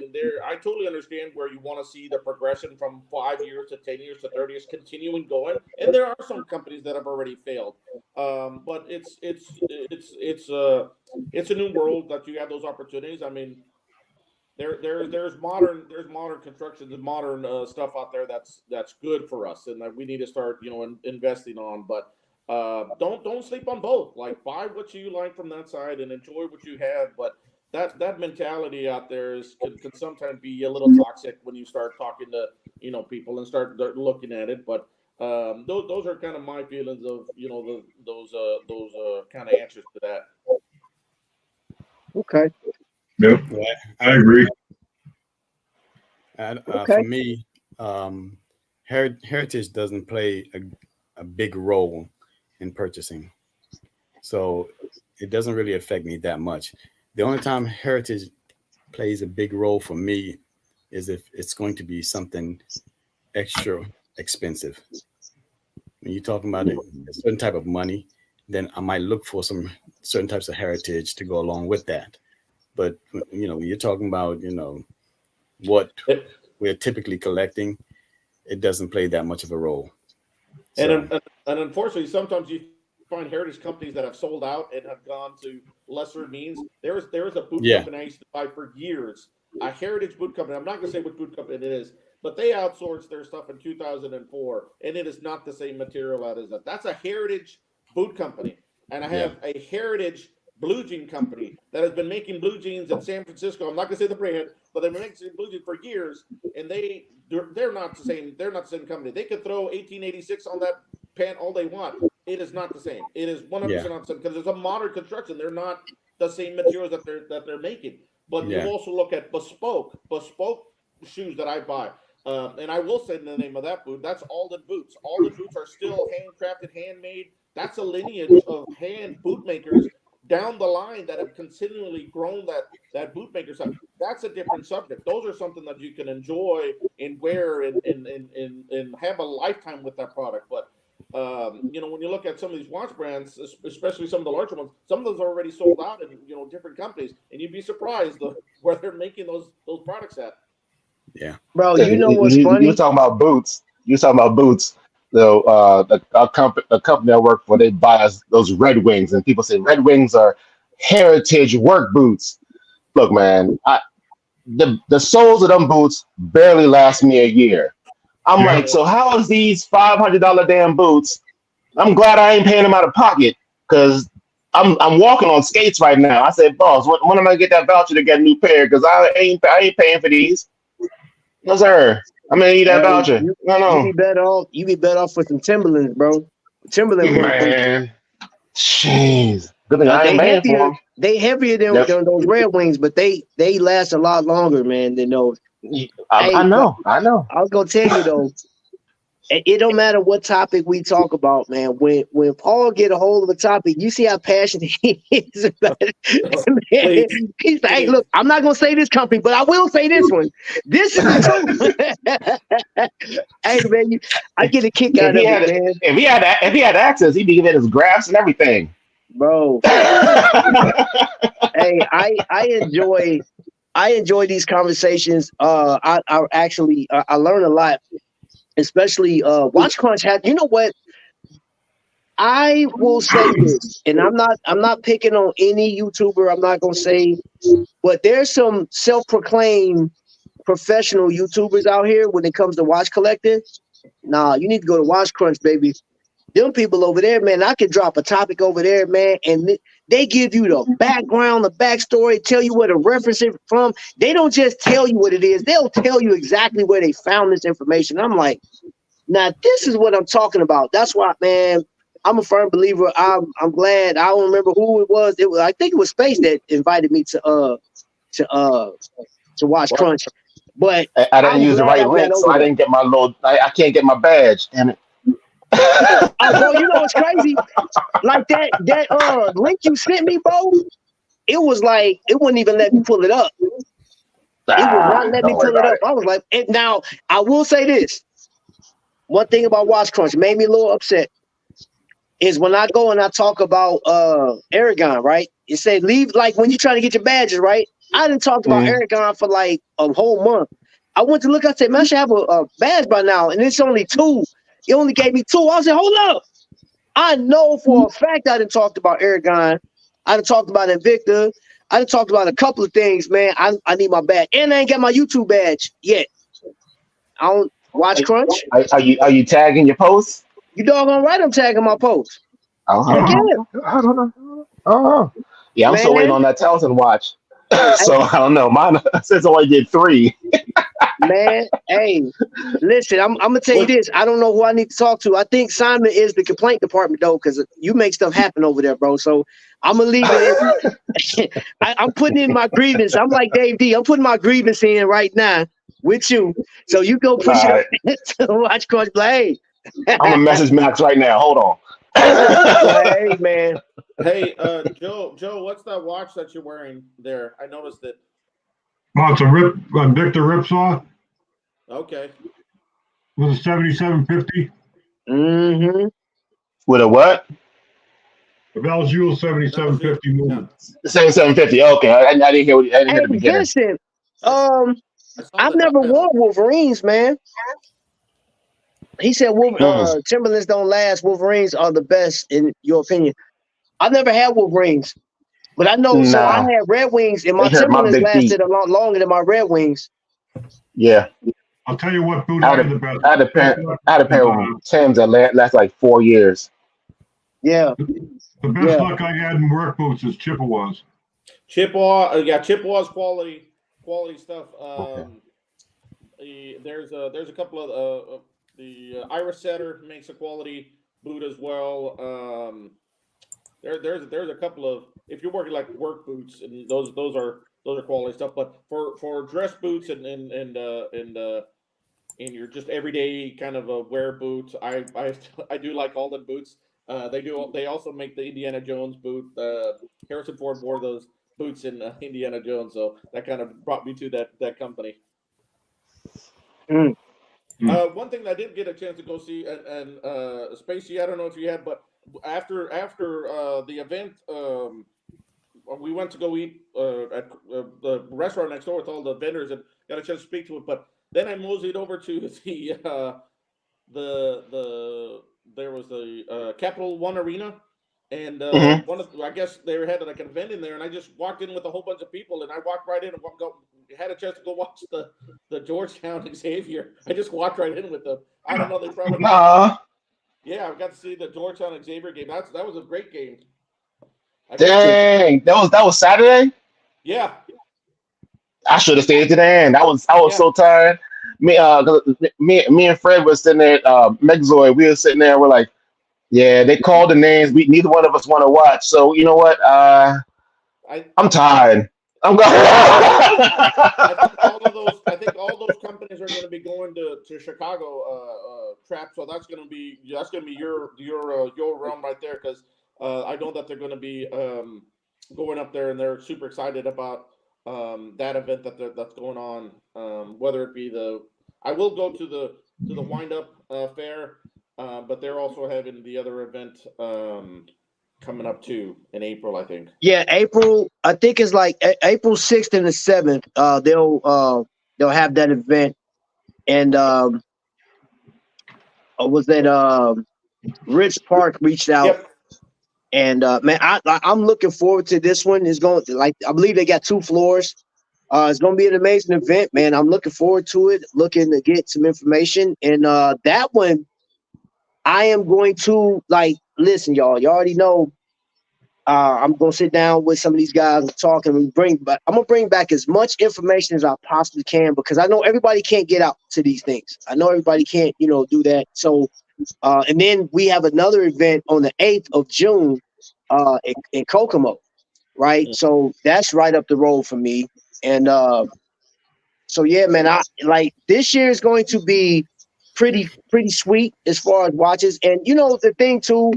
I totally understand where you want to see the progression from 5 years to 10 years to 30 years continuing going, and there are some companies that have already failed, but it's a new world that you have those opportunities. I mean, there's modern construction and modern stuff out there that's good for us, and that we need to start investing on, but don't sleep on both. Like, buy what you like from that side and enjoy what you have, but that mentality out there can sometimes be a little toxic when you start talking to people and start looking at it, but those are kind of my feelings of those kind of answers to that. Okay. Yep, I agree. And Okay. for me, heritage doesn't play a big role in purchasing, so it doesn't really affect me that much. The only time heritage plays a big role for me is if it's going to be something extra expensive. When you're talking about a certain type of money, then I might look for some certain types of heritage to go along with that. But when you're talking about what we're typically collecting, it doesn't play that much of a role. So, And unfortunately, sometimes you find heritage companies that have sold out and have gone to lesser means. There is a boot company I used to buy for years, a heritage boot company. I'm not going to say what boot company it is, but they outsourced their stuff in 2004, and it is not the same material as that. That's a heritage boot company, and I have a heritage blue jean company that has been making blue jeans in San Francisco. I'm not going to say the brand, but they've been making blue jeans for years, and they're not the same. They're not the same company. They could throw 1886 on that pant all they want. It is not the same. It is 100% not the same, because it's a modern construction. They're not the same materials that they're making. But you also look at bespoke shoes that I buy. And I will say the name of that boot. That's Alden Boots. Alden Boots are still handcrafted, handmade. That's a lineage of hand boot makers down the line that have continually grown that bootmaker side. That's a different subject. Those are something that you can enjoy and wear and have a lifetime with that product. But when you look at some of these watch brands, especially some of the larger ones, some of those are already sold out in different companies, and you'd be surprised where they're making those products at. Yeah, bro. You know what's funny? You were talking about boots. So a company I work for, they buy us those Red Wings, and people say Red Wings are heritage work boots. Look, man, the soles of them boots barely last me a year. I'm like, so how is these $500 damn boots? I'm glad I ain't paying them out of pocket, because I'm walking on skates right now. I said, boss, when am I gonna get that voucher to get a new pair? Because I ain't paying for these. No, sir. I'm gonna need that voucher. No. You be better off with some Timberlands, bro. Timberland man. Jeez. Good thing I ain't paying for them. They heavier than those Red Wings, but they last a lot longer, man, than those. I know. I was gonna tell you though, it don't matter what topic we talk about, man. When Paul get a hold of a topic, you see how passionate he is about it. Man, he's like, hey, look, I'm not gonna say this company, but I will say this one. This is the truth. Hey, man, I get a kick out of it, man. If he had access, he'd be giving his graphs and everything, bro. Hey, I enjoy these conversations. I actually learn a lot. Especially Watch Crunch has, you know what? I will say this, and I'm not picking on any YouTuber. I'm not gonna say, but there's some self-proclaimed professional YouTubers out here when it comes to watch collecting. Nah, you need to go to Watch Crunch, baby. Them people over there, man, I can drop a topic over there, man, and they give you the background, the backstory, tell you where to reference it from. They don't just tell you what it is. They'll tell you exactly where they found this information. I'm like, now this is what I'm talking about. That's why, man, I'm a firm believer. I'm glad. I don't remember who it was. I think it was Space that invited me to Watch Crunch. But I didn't use the right link, so I didn't get my little. I can't get my badge. Damn it. Bro, you know what's crazy? Like that link you sent me, bro. It was like it wouldn't even let me pull it up. It would not let me pull it up. I was like, now I will say this. One thing about Watch Crunch made me a little upset is when I go and I talk about Aragon, right? It said leave like when you're trying to get your badges, right? I didn't talk about Aragon for like a whole month. I went to look, I said, man, I should have a badge by now, and it's only 2. It only gave me 2. I was like, hold up. I know for a fact I done talked about Aragon. I done talked about Invicta. I done talked about a couple of things, man. I need my badge. And I ain't got my YouTube badge yet. I don't Watch Crunch. Are you tagging your posts? You doggone right I'm tagging my posts. I don't know. Oh. Yeah, I'm still waiting on that Townsend watch. So I don't know. Mine says I only did 3. Man, hey, listen, I'm gonna tell you this. I don't know who I need to talk to. I think Simon is the complaint department though, because you make stuff happen over there, bro. So I'm gonna leave it. I'm putting in my grievance. I'm like Dave D. I'm putting my grievance in right now with you. So you go push it to Watch Crunch. Like, hey. I'm gonna message Max right now. Hold on. Hey, man. Hey, Joe, what's that watch that you're wearing there? I noticed it. Oh, it's a Invicta Ripsaw. Okay. With a 7750. Mm-hmm. With a what? A Valjoule 7750 movement. 7750. Okay, I didn't hear. I didn't hear the beginning. Listen, I've never worn Wolverines, man. He said Timberlands don't last. Wolverines are the best, in your opinion. I've never had Wolverines, but I know. So I had Red Wings, and my Timberlands lasted a lot longer than my Red Wings. Yeah. I'll tell you what boot I had the best. I had a pair of Timbs that last like 4 years. Yeah. The best luck I had in work boots is Chippewas. Chippewas quality stuff. There's a couple of the Iris Setter makes a quality boot as well. There's a couple of, if you're working like work boots, and those are quality stuff. But for dress boots and your just everyday kind of wear boots, I do like Alden boots. They also make the Indiana Jones boot. Harrison Ford wore those boots in Indiana Jones, so that kind of brought me to that company. One thing that I did get a chance to go see, and Spacey, I don't know if you had, but after the event, we went to go eat at the restaurant next door with all the vendors and got a chance to speak to it. But then I moseyed over to there was the Capital One Arena, and I guess they had like an event in there, and I just walked in with a whole bunch of people, and I walked right in and had a chance to go watch the Georgetown Xavier. I just walked right in with them. I don't know, they probably yeah, I got to see the Georgetown Xavier game. That was a great game. Dang, that was Saturday? Yeah. I should have stayed to the end. I was so tired. Me and Fred was sitting there, Megazord, we were sitting there, we're like, yeah, they called the names. Neither one of us want to watch. So you know what? I'm tired. I'm going. I think all those companies are going to be going to Chicago, Trap. So that's going to be your realm right there, because I know that they're going to be going up there, and they're super excited about that event that's going on. Whether it be I will go to the Wind Up Fair, but they're also having the other event coming up too in April, I think. Yeah, April. I think it's like April 6th and the 7th. They'll have that event, and was that Rich Park reached out. Yep. And man, I'm looking forward to this one. It's going I believe they got 2 floors. It's going to be an amazing event, man. I'm looking forward to it, looking to get some information. And that one, I am going to, like, listen, y'all. You already know I'm going to sit down with some of these guys and talk, and I'm going to bring back as much information as I possibly can, because I know everybody can't get out to these things. I know everybody can't, do that. So, and then we have another event on the 8th of June in Kokomo, right? So that's right up the road for me. And so, yeah, man, I like this year is going to be pretty sweet as far as watches. And, the thing too,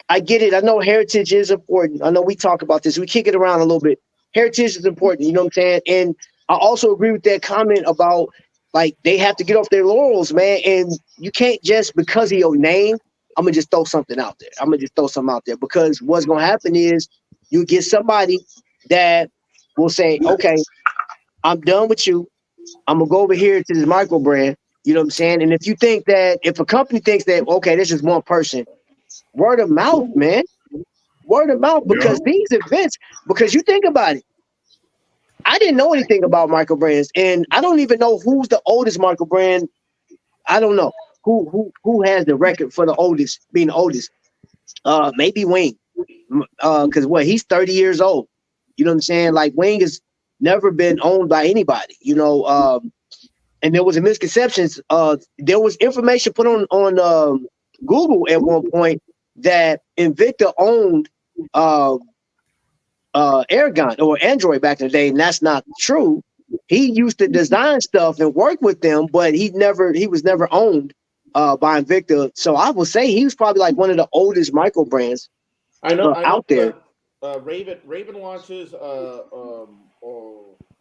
I get it. I know heritage is important. I know we talk about this. We kick it around a little bit. Heritage is important. You know what I'm saying? And I also agree with that comment about, like, they have to get off their laurels, man. And you can't just, because of your name, I'm going to just throw something out there. Because what's going to happen is you get somebody that will say, okay, I'm done with you. I'm going to go over here to this micro brand. You know what I'm saying? And if a company thinks that, okay, this is one person, word of mouth, man. Word of mouth, because these events, because you think about it, I didn't know anything about micro brands, and I don't even know who's the oldest micro brand. I don't know who has the record for the oldest, being the oldest. Maybe Wing, because he's 30 years old. You know what I'm saying? Like, Wing has never been owned by anybody. And there was a misconception. There was information put on Google at one point that Invicta owned Aragon or Android back in the day, and that's not true. He used to design stuff and work with them, but he was never owned by Invicta. So I would say he was probably like one of the oldest micro brands out there. Raven watches, or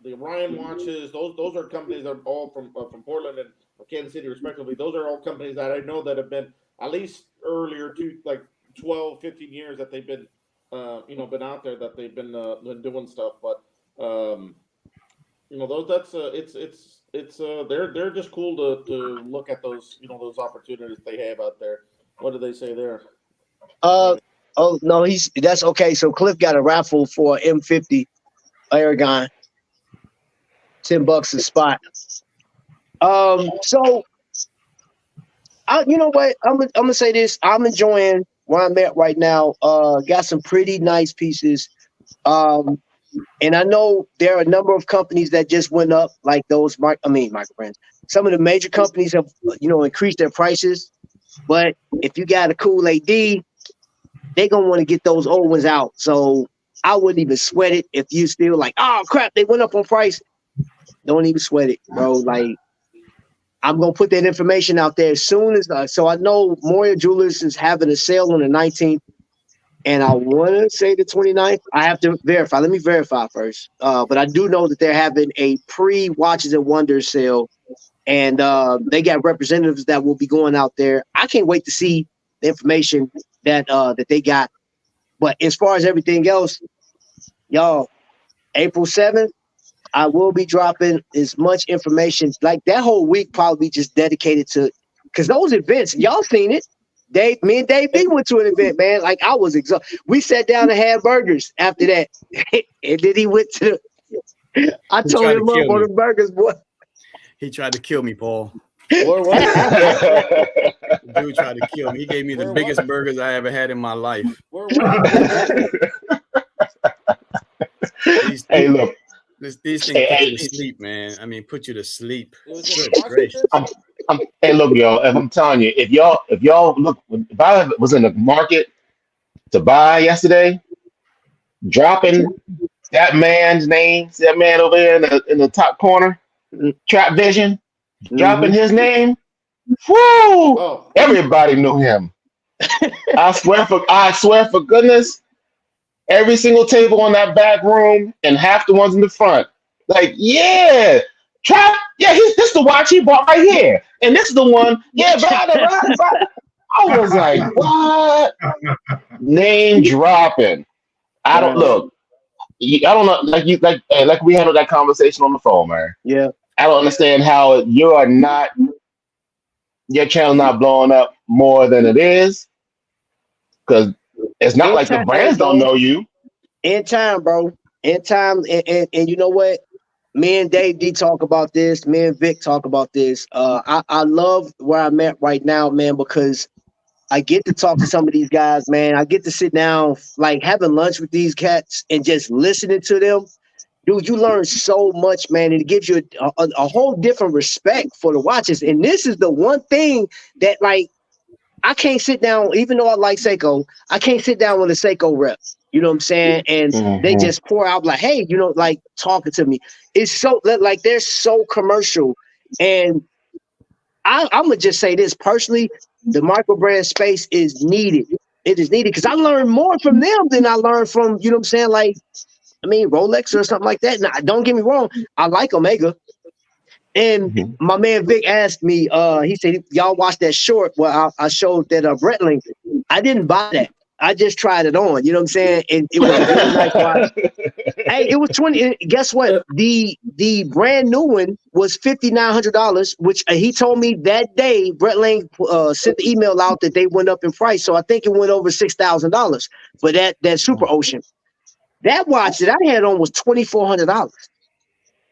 the Orion watches. Those are companies that are all from Portland and Kansas City, respectively. Those are all companies that I know that have been at least earlier to like 12, 15 years that they've been, been out there, that they've been doing stuff. But they're just cool to look at those, those opportunities they have out there. What do they say there? Oh no, that's okay. So Cliff got a raffle for M50 Aragon, $10 a spot. So you know what? I'm gonna say this. I'm enjoying where I'm at right now. Got some pretty nice pieces. And I know there are a number of companies that just went up, like those micro brands. Some of the major companies have, increased their prices. But if you got a cool AD, they're gonna want to get those old ones out. So I wouldn't even sweat it if you still like, oh crap, they went up on price. Don't even sweat it, bro. Like, I'm gonna put that information out there as soon as so I know Moria Jewelers is having a sale on the 19th, and I want to say the 29th. I have to verify. Let me verify first. But I do know that they're having a pre-Watches and Wonders sale, and they got representatives that will be going out there. I can't wait to see the information that they got. But as far as everything else, y'all, April 7th. I will be dropping as much information. Like, that whole week probably just dedicated to, because those events, y'all seen it. Me and Dave B went to an event, man. Like, I was exhausted. We sat down and had burgers after that. And then he went to I told him up on the burgers, boy. He tried to kill me, Paul. Or what? Dude tried to kill me. He gave me the biggest burgers I ever had in my life. Hey, look. These things put you to sleep, man. I mean, put you to sleep. Hey, look, y'all. I'm telling you, if y'all look, if I was in the market to buy yesterday, dropping that man's name, that man over there in the top corner, Trap Vision, dropping his name. Whoo! Everybody knew him. I swear for goodness. Every single table on that back room and half the ones in the front. Like, yeah, Trap, yeah, this is the watch he bought right here. And this is the one, yeah, blah. I was like, what? Name dropping. I don't know. Like we handled that conversation on the phone, man. Yeah. I don't understand how your channel not blowing up more than it is. Because it's not like the brands don't know you. In time, bro. in time, and you know what? Me and Dave D talk about this. Me and Vic talk about this. I love where I'm at right now, man, because I get to talk to some of these guys, man. I get to sit down, like having lunch with these cats and just listening to them. Dude, you learn so much, man, and it gives you a whole different respect for the watches. And this is the one thing that, like, I can't sit down, even though I like Seiko, I can't sit down with a Seiko rep. You know what I'm saying? And they just pour out like, hey, you know, like talking to me. It's so like they're so commercial. And I'm gonna just say this personally: the micro brand space is needed. It is needed because I learned more from them than I learned from, you know what I'm saying? Like, I mean, Rolex or something like that. Now, don't get me wrong, I like Omega. And my man Vic asked me, he said, y'all watched that short where I showed that Breitling. I didn't buy that. I just tried it on. You know what I'm saying? And it was a really nice watch. Hey, it was 20. Guess what? The brand new one was $5,900, which he told me that day. Breitling sent the email out that they went up in price. So I think it went over $6,000 for that Super Ocean. That watch that I had on was $2,400.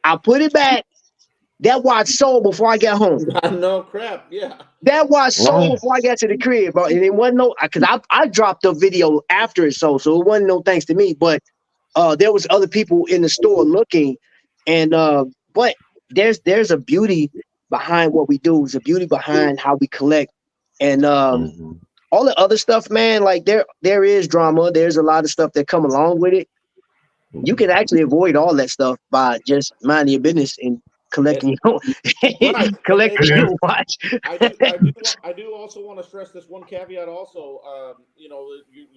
I put it back. That watch sold before I got home. No crap, yeah. That watch sold before I got to the crib, bro. And it wasn't no, because I dropped the video after it sold, so it wasn't no thanks to me. But there was other people in the store looking, and but there's a beauty behind what we do. There's a beauty behind how we collect, and all the other stuff, man. Like there is drama. There's a lot of stuff that come along with it. You can actually avoid all that stuff by just minding your business and collecting your watch. I do also want to stress this one caveat also. You know,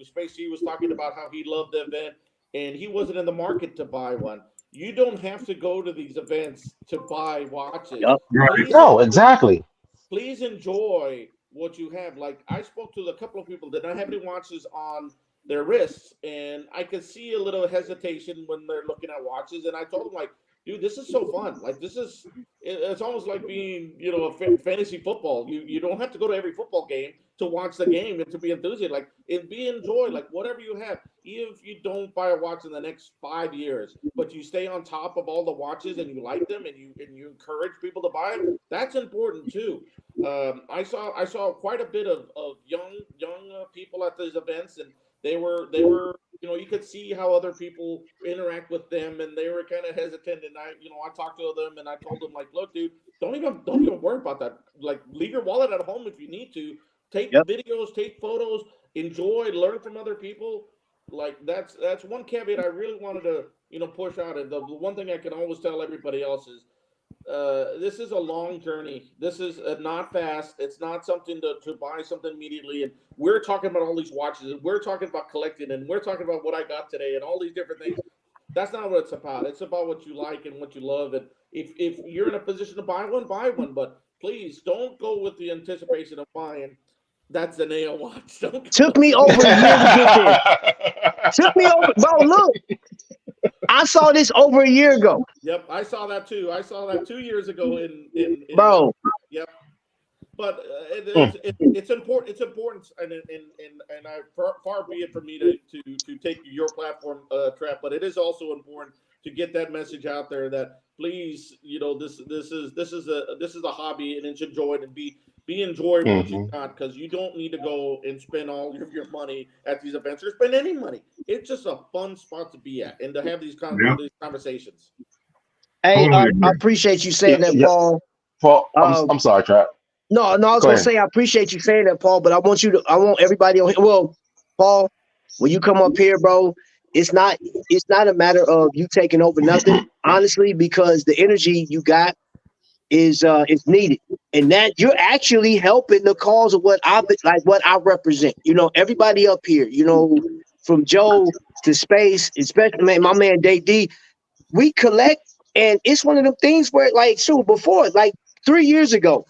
Spacey was talking about how he loved the event and he wasn't in the market to buy one. You don't have to go to these events to buy watches. Yep. Right. No, exactly. Please enjoy what you have. Like, I spoke to a couple of people that don't have any watches on their wrists, and I could see a little hesitation when they're looking at watches. And I told them, like, dude, this is so fun. Like, it's almost like being, you know, a fantasy football. You don't have to go to every football game to watch the game and to be enthusiastic. Like, enjoy, like, whatever you have. Even if you don't buy a watch in the next 5 years, but you stay on top of all the watches and you like them and you encourage people to buy them, that's important too. I saw quite a bit of young people at these events, and they were, you know, you could see how other people interact with them, and they were kind of hesitant. And I talked to them and I told them, like, look, dude, don't even worry about that. Like, leave your wallet at home if you need to. Take videos, take photos, enjoy, learn from other people. Like, that's one caveat I really wanted to, you know, push out. And the one thing I can always tell everybody else is, this is a long journey. This is not fast. It's not something to buy something immediately. And we're talking about all these watches, and we're talking about collecting, and we're talking about what I got today and all these different things. That's not what it's about. It's about what you like and what you love. And if you're in a position to buy one, buy one. But please don't go with the anticipation of buying. That's the nail watch. Took me over a year to get there. Took me over, bro. Look, I saw this over a year ago. Yep, I saw that too. I saw that 2 years ago in bro. Yep. But it's important. It's important, and I far be it for me to take your platform, Trap. But it is also important to get that message out there that, please, you know, this is a hobby, and it's enjoyed, and be enjoying what you got, because you don't need to go and spend all your money at these events or spend any money. It's just a fun spot to be at and to have these conversations. Hey, I appreciate you saying that, Paul. Paul, I'm sorry, Trap. No, I was gonna say I appreciate you saying that, Paul. But I want everybody on here. Well, Paul, when you come up here, bro, it's not a matter of you taking over nothing, honestly, because the energy you got is needed, and that you're actually helping the cause of what I represent. You know, everybody up here, you know, from Joe to Space, especially my man Dave D, we collect, and it's one of them things where, like, before, like 3 years ago,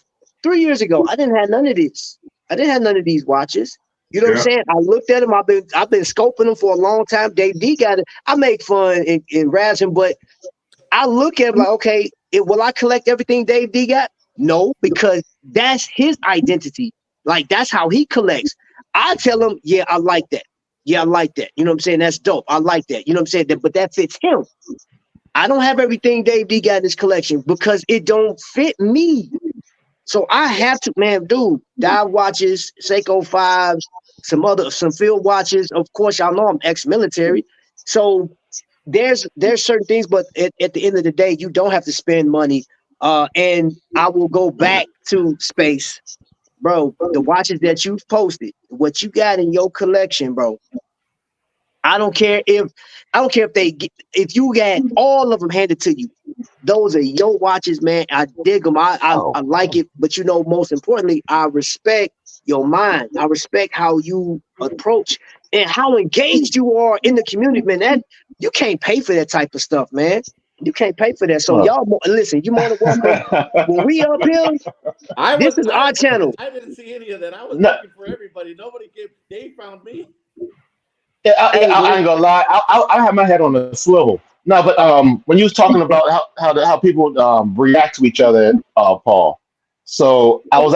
I didn't have none of this. I didn't have none of these watches. You know what I'm saying? I looked at them. I've been scoping them for a long time. Dave D got it. I make fun and razz him, but I look at him like, okay, will I collect everything Dave D got? No, because that's his identity. Like, that's how he collects. I tell him, yeah, I like that. Yeah, I like that. You know what I'm saying? That's dope. I like that. You know what I'm saying? But that fits him. I don't have everything Dave D got in his collection because it don't fit me. So I have to, man, dude, dive watches, Seiko 5s, some field watches. Of course, y'all know I'm ex-military. So there's certain things, but at the end of the day, you don't have to spend money. And I will go back to space. Bro, the watches that you've posted, what you got in your collection, bro. I don't care if if you got all of them handed to you. Those are your watches, man. I dig them. I like it. But you know, most importantly, I respect your mind. I respect how you approach and how engaged you are in the community, man. That you can't pay for that type of stuff, man. You can't pay for that. So y'all listen, you want to welcome when we up here. This is our channel. I didn't see any of that. I was looking for everybody. Nobody came. They found me. Yeah, I ain't gonna lie. I have my head on the swivel. No, but when you was talking about how people react to each other, Paul. So I was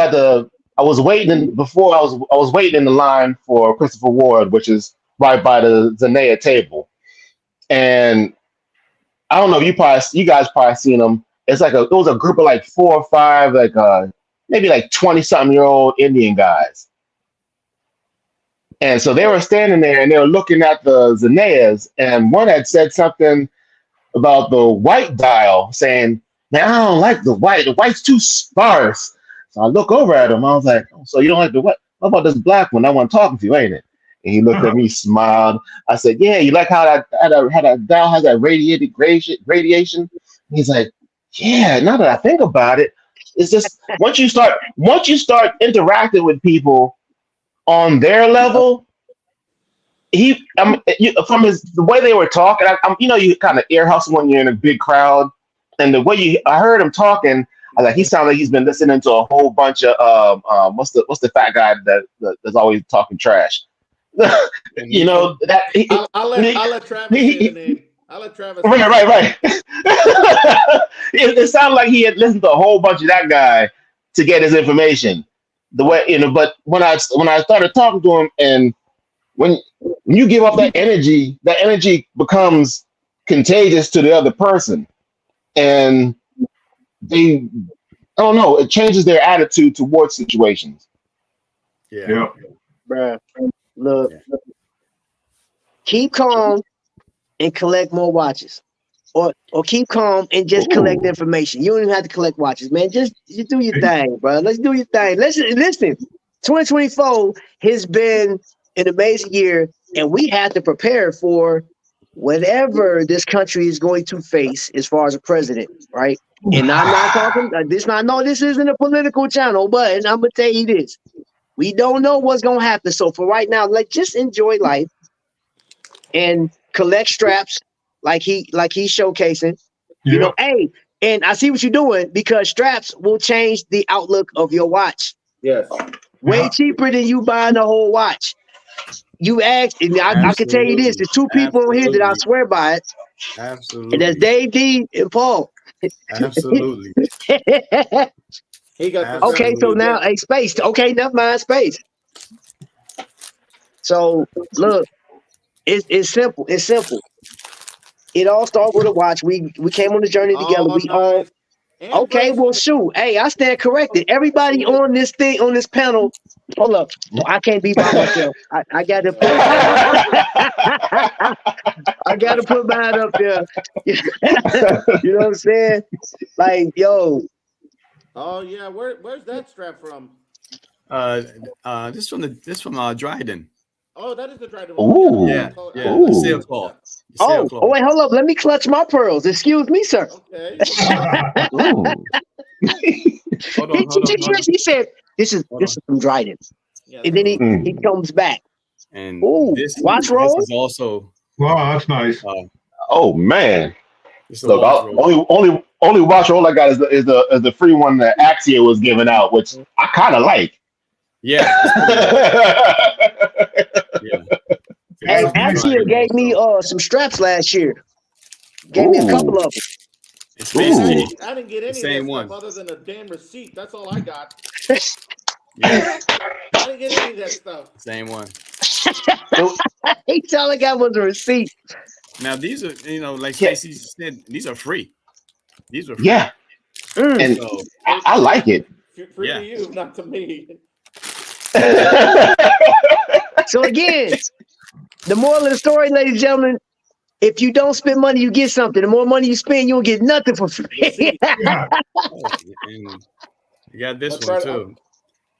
waiting in the line for Christopher Ward, which is right by the Zanea table, and I don't know. You guys probably seen them. It was a group of like 4 or 5, like maybe like 20-something-year-old Indian guys. And so they were standing there and they were looking at the Zaneas, and one had said something about the white dial, saying, "Man, I don't like the white. The white's too sparse." So I look over at him. I was like, "Oh, so you don't like the white? What about this black one? That one talking to you, ain't it?" And he looked at me, smiled. I said, "Yeah, you like how that dial has that radiation?" And he's like, "Yeah. Now that I think about it, it's just once you start interacting with people on their level, from the way they were talking, you kind of ear hustle when you're in a big crowd, and the way I heard him talking, I was like, he sounded like he's been listening to a whole bunch of what's the fat guy that's always talking trash, you know that. I'll let Travis say the name. I'll let Travis. Right. It sounded like he had listened to a whole bunch of that guy to get his information. The way but when I started talking to him, and when you give up that energy becomes contagious to the other person, and I don't know, it changes their attitude towards situations. Yeah. Bruh, look, keep calm and collect more watches. Or keep calm and just collect information. You don't even have to collect watches, man. Just do your thing, bro. Let's do your thing. Listen. 2024 has been an amazing year, and we have to prepare for whatever this country is going to face as far as a president, right? And I'm not talking this. I know this isn't a political channel, but I'm gonna tell you this: we don't know what's gonna happen. So for right now, let's just enjoy life and collect straps. Like he's showcasing, you know, hey, and I see what you're doing because straps will change the outlook of your watch. Yes. Way cheaper than you buying the whole watch. You asked, and I can tell you this: there's 2 people on here that I swear by it. Absolutely. And that's Dave D and Paul. Absolutely. He got okay, so now space. Okay, never mind, space. So look, it's simple. It's simple. It all started with a watch. We came on the journey together. We all okay. Well, shoot. Hey, I stand corrected. Everybody on this panel. Hold up. I can't be by myself. I got to put. I got to put mine up there. You know what I'm saying? Like, yo. Oh yeah. Where's that strap from? This from Dryden. Oh, that is the Dryden. Ooh. Yeah. Ooh. Sailcloth. Oh, wait, hold up. Let me clutch my pearls. Excuse me, sir. Okay. Hold on. He said, "This is from Dryden," and then he comes back. And this roll. This is also. Wow, that's nice. Oh man! Look, only watch roll I got is the free one that Axia was giving out, which I kind of like. Yeah. Hey, Axia gave me some straps last year. Gave me a couple of them. It's basically I didn't get any same of that one. stuff other than a damn receipt. That's all I got. Yeah. I didn't get any of that stuff. Same one. He all I got was a receipt. Now these are, like Yeah. Stacey said, these are free. These are free. Yeah, Mm. and So I like it. Free Yeah. to you, not to me. So again, the moral of the story, ladies and gentlemen, if you don't spend money, you get something. The more money you spend, you don't get nothing for free. Yeah. and I got this That's one right. too.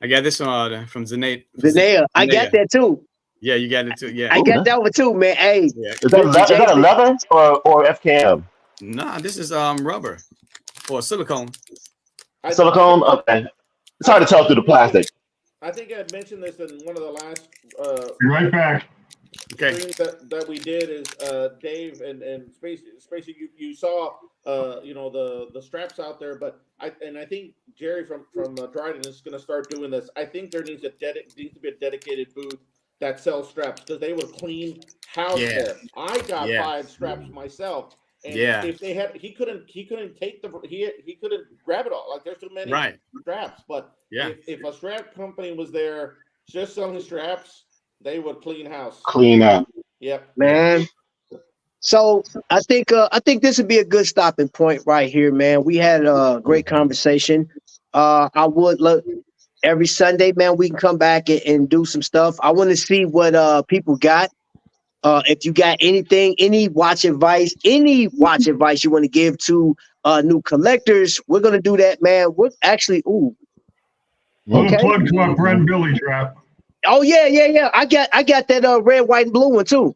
I got this one from Zanae. Zanea, I got that too. Yeah, you got it too. Yeah. I Ooh, got that one too, man. Hey, Yeah. Is that a leather or FKM? Nah, this is rubber or silicone. Silicone? Okay. It's hard to tell through the plastic. I think I mentioned this in one of the last Be right back. Okay. streams that we did. Is Dave and Spacey, you saw the straps out there, but I think Jerry from Dryden is going to start doing this. I think there needs to be a dedicated booth that sells straps because they would clean house Yeah. there. I got Yeah. 5 straps myself. And Yeah. if they had, he couldn't take he couldn't grab it all. Like there's too many Right. straps. But Yeah. if a strap company was there just selling straps, they would clean house. Clean up. Yep. man. So I think this would be a good stopping point right here, man. We had a great conversation. I would look every Sunday, man. We can come back and do some stuff. I want to see what people got. If you got anything, any watch advice you want to give to new collectors, we're gonna do that, man. We're actually, Little Okay. plug to our friend Billy Trap. oh yeah. I got that red, white, and blue one too.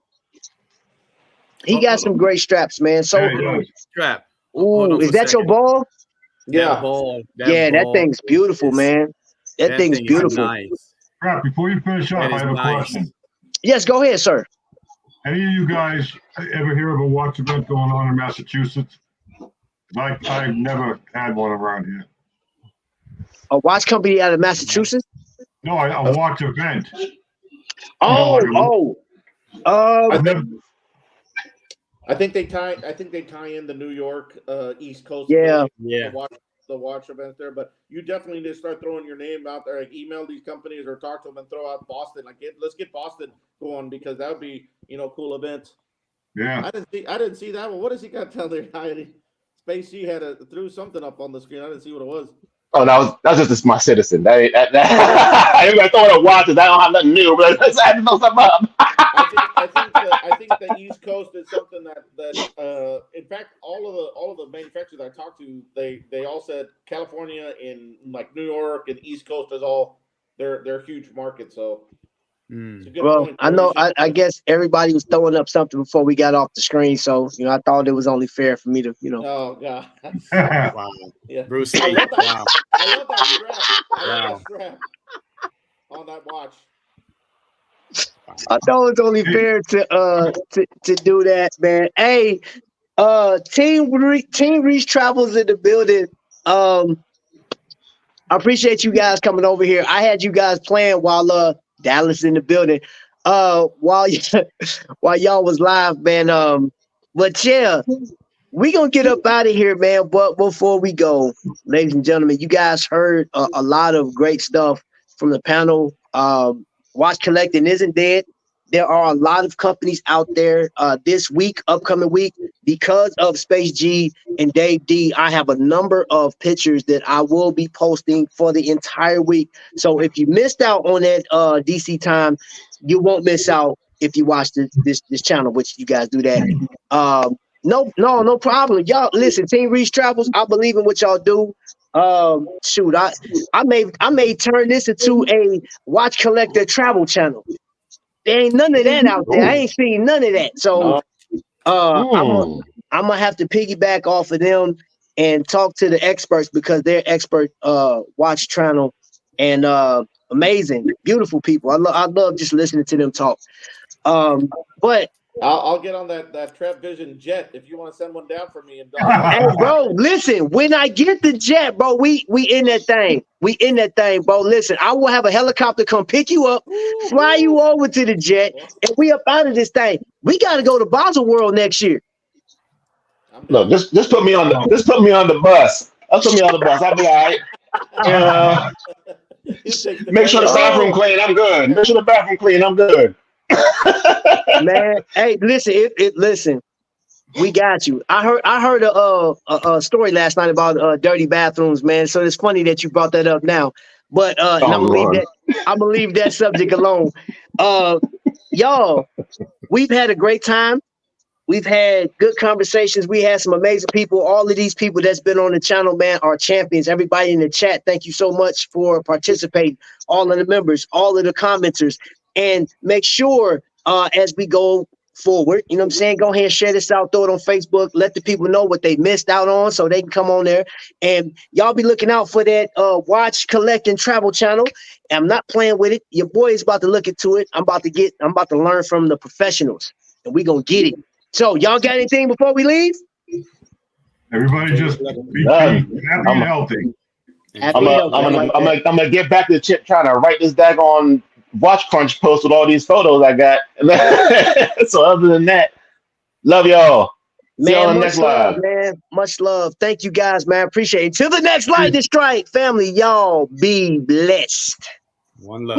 He got some great straps, man. So, Yeah, he does. Strap. Hold ooh, on is for a that your second. ball? That ball. That ball thing's beautiful, is- man. That thing's thing is beautiful. Nice. Trap, before you finish up, That I is have a nice. question. Yes, go ahead, sir. Any of you guys ever hear of a watch event going on in Massachusetts? I've never had one around here. A watch company out of Massachusetts. No, a watch event. Oh. I've never, I think they tie in the New York East Coast. Yeah. Yeah. The watch events there, but you definitely need to start throwing your name out there. Like email these companies or talk to them and throw out Boston. Let's get Boston going because that would be cool event. yeah. I didn't see that one. What does he got down there? Spacey threw something up on the screen. I didn't see what it was. Oh, that's just a smart citizen. That everybody throwing up watches. I don't have nothing new, but I had to throw something up. I think the East Coast is something that in fact all of the manufacturers I talked to they all said California and like New York and East Coast is all they're huge markets. So it's a good Well, point. I know. I guess everybody was throwing up something before we got off the screen, so I thought it was only fair for me to Oh god. Wow. Yeah. Bruce I Lee. love that. Wow. I love that strap. I love Wow. that strap on that watch. I thought it was only fair to do that, man. Hey, Team Reach Travels in the building. I appreciate you guys coming over here. I had you guys playing while Dallas in the building. While y'all was live, man. But yeah, we gonna get up out of here, man. But before we go, ladies and gentlemen, you guys heard a lot of great stuff from the panel. Watch collecting isn't dead. There are a lot of companies out there this week, upcoming week, because of Space G and Dave D. I have a number of pictures that I will be posting for the entire week. So if you missed out on that DC time, you won't miss out if you watch this channel, which you guys do that. No problem. Y'all listen, Team Reach Travels. I believe in what y'all do. Shoot, I may turn this into a watch collector travel channel. There ain't none of that out there. I ain't seen none of that. So I'm gonna have to piggyback off of them and talk to the experts because they're expert watch channel and amazing, beautiful people. I love just listening to them talk. But I'll get on that Trap Vision jet if you want to send one down for me. And hey, bro, listen. When I get the jet, bro, we in that thing. We in that thing, bro. Listen, I will have a helicopter come pick you up, fly you over to the jet, and we up out of this thing. We got to go to Basel World next year. Look, just put me on the bus. Just put me on the bus. I'll be all right. Make sure the bathroom clean. I'm good. Make sure the bathroom clean. I'm good. Man, hey, listen, listen. We got you. I heard a story last night about dirty bathrooms, man. So it's funny that you brought that up now. But and I'm gonna leave that subject alone. Y'all, we've had a great time. We've had good conversations. We had some amazing people. All of these people that's been on the channel, man, are champions. Everybody in the chat, thank you so much for participating. All of the members, all of the commenters, and make sure as we go forward, you know what I'm saying? Go ahead and share this out, throw it on Facebook, let the people know what they missed out on so they can come on there. And y'all be looking out for that Watch, Collect, and Travel channel. I'm not playing with it. Your boy is about to look into it. I'm about to learn from the professionals, and we gonna get it. So y'all got anything before we leave? Everybody just be happy and healthy. I'm gonna get back to the chip trying to write this daggone Watch Crunch post with all these photos I got. So other than that, love y'all. See y'all on the next live. Man, much love. Thank you guys, man. Appreciate it. Till the next lightning strike, family. Y'all be blessed. One love.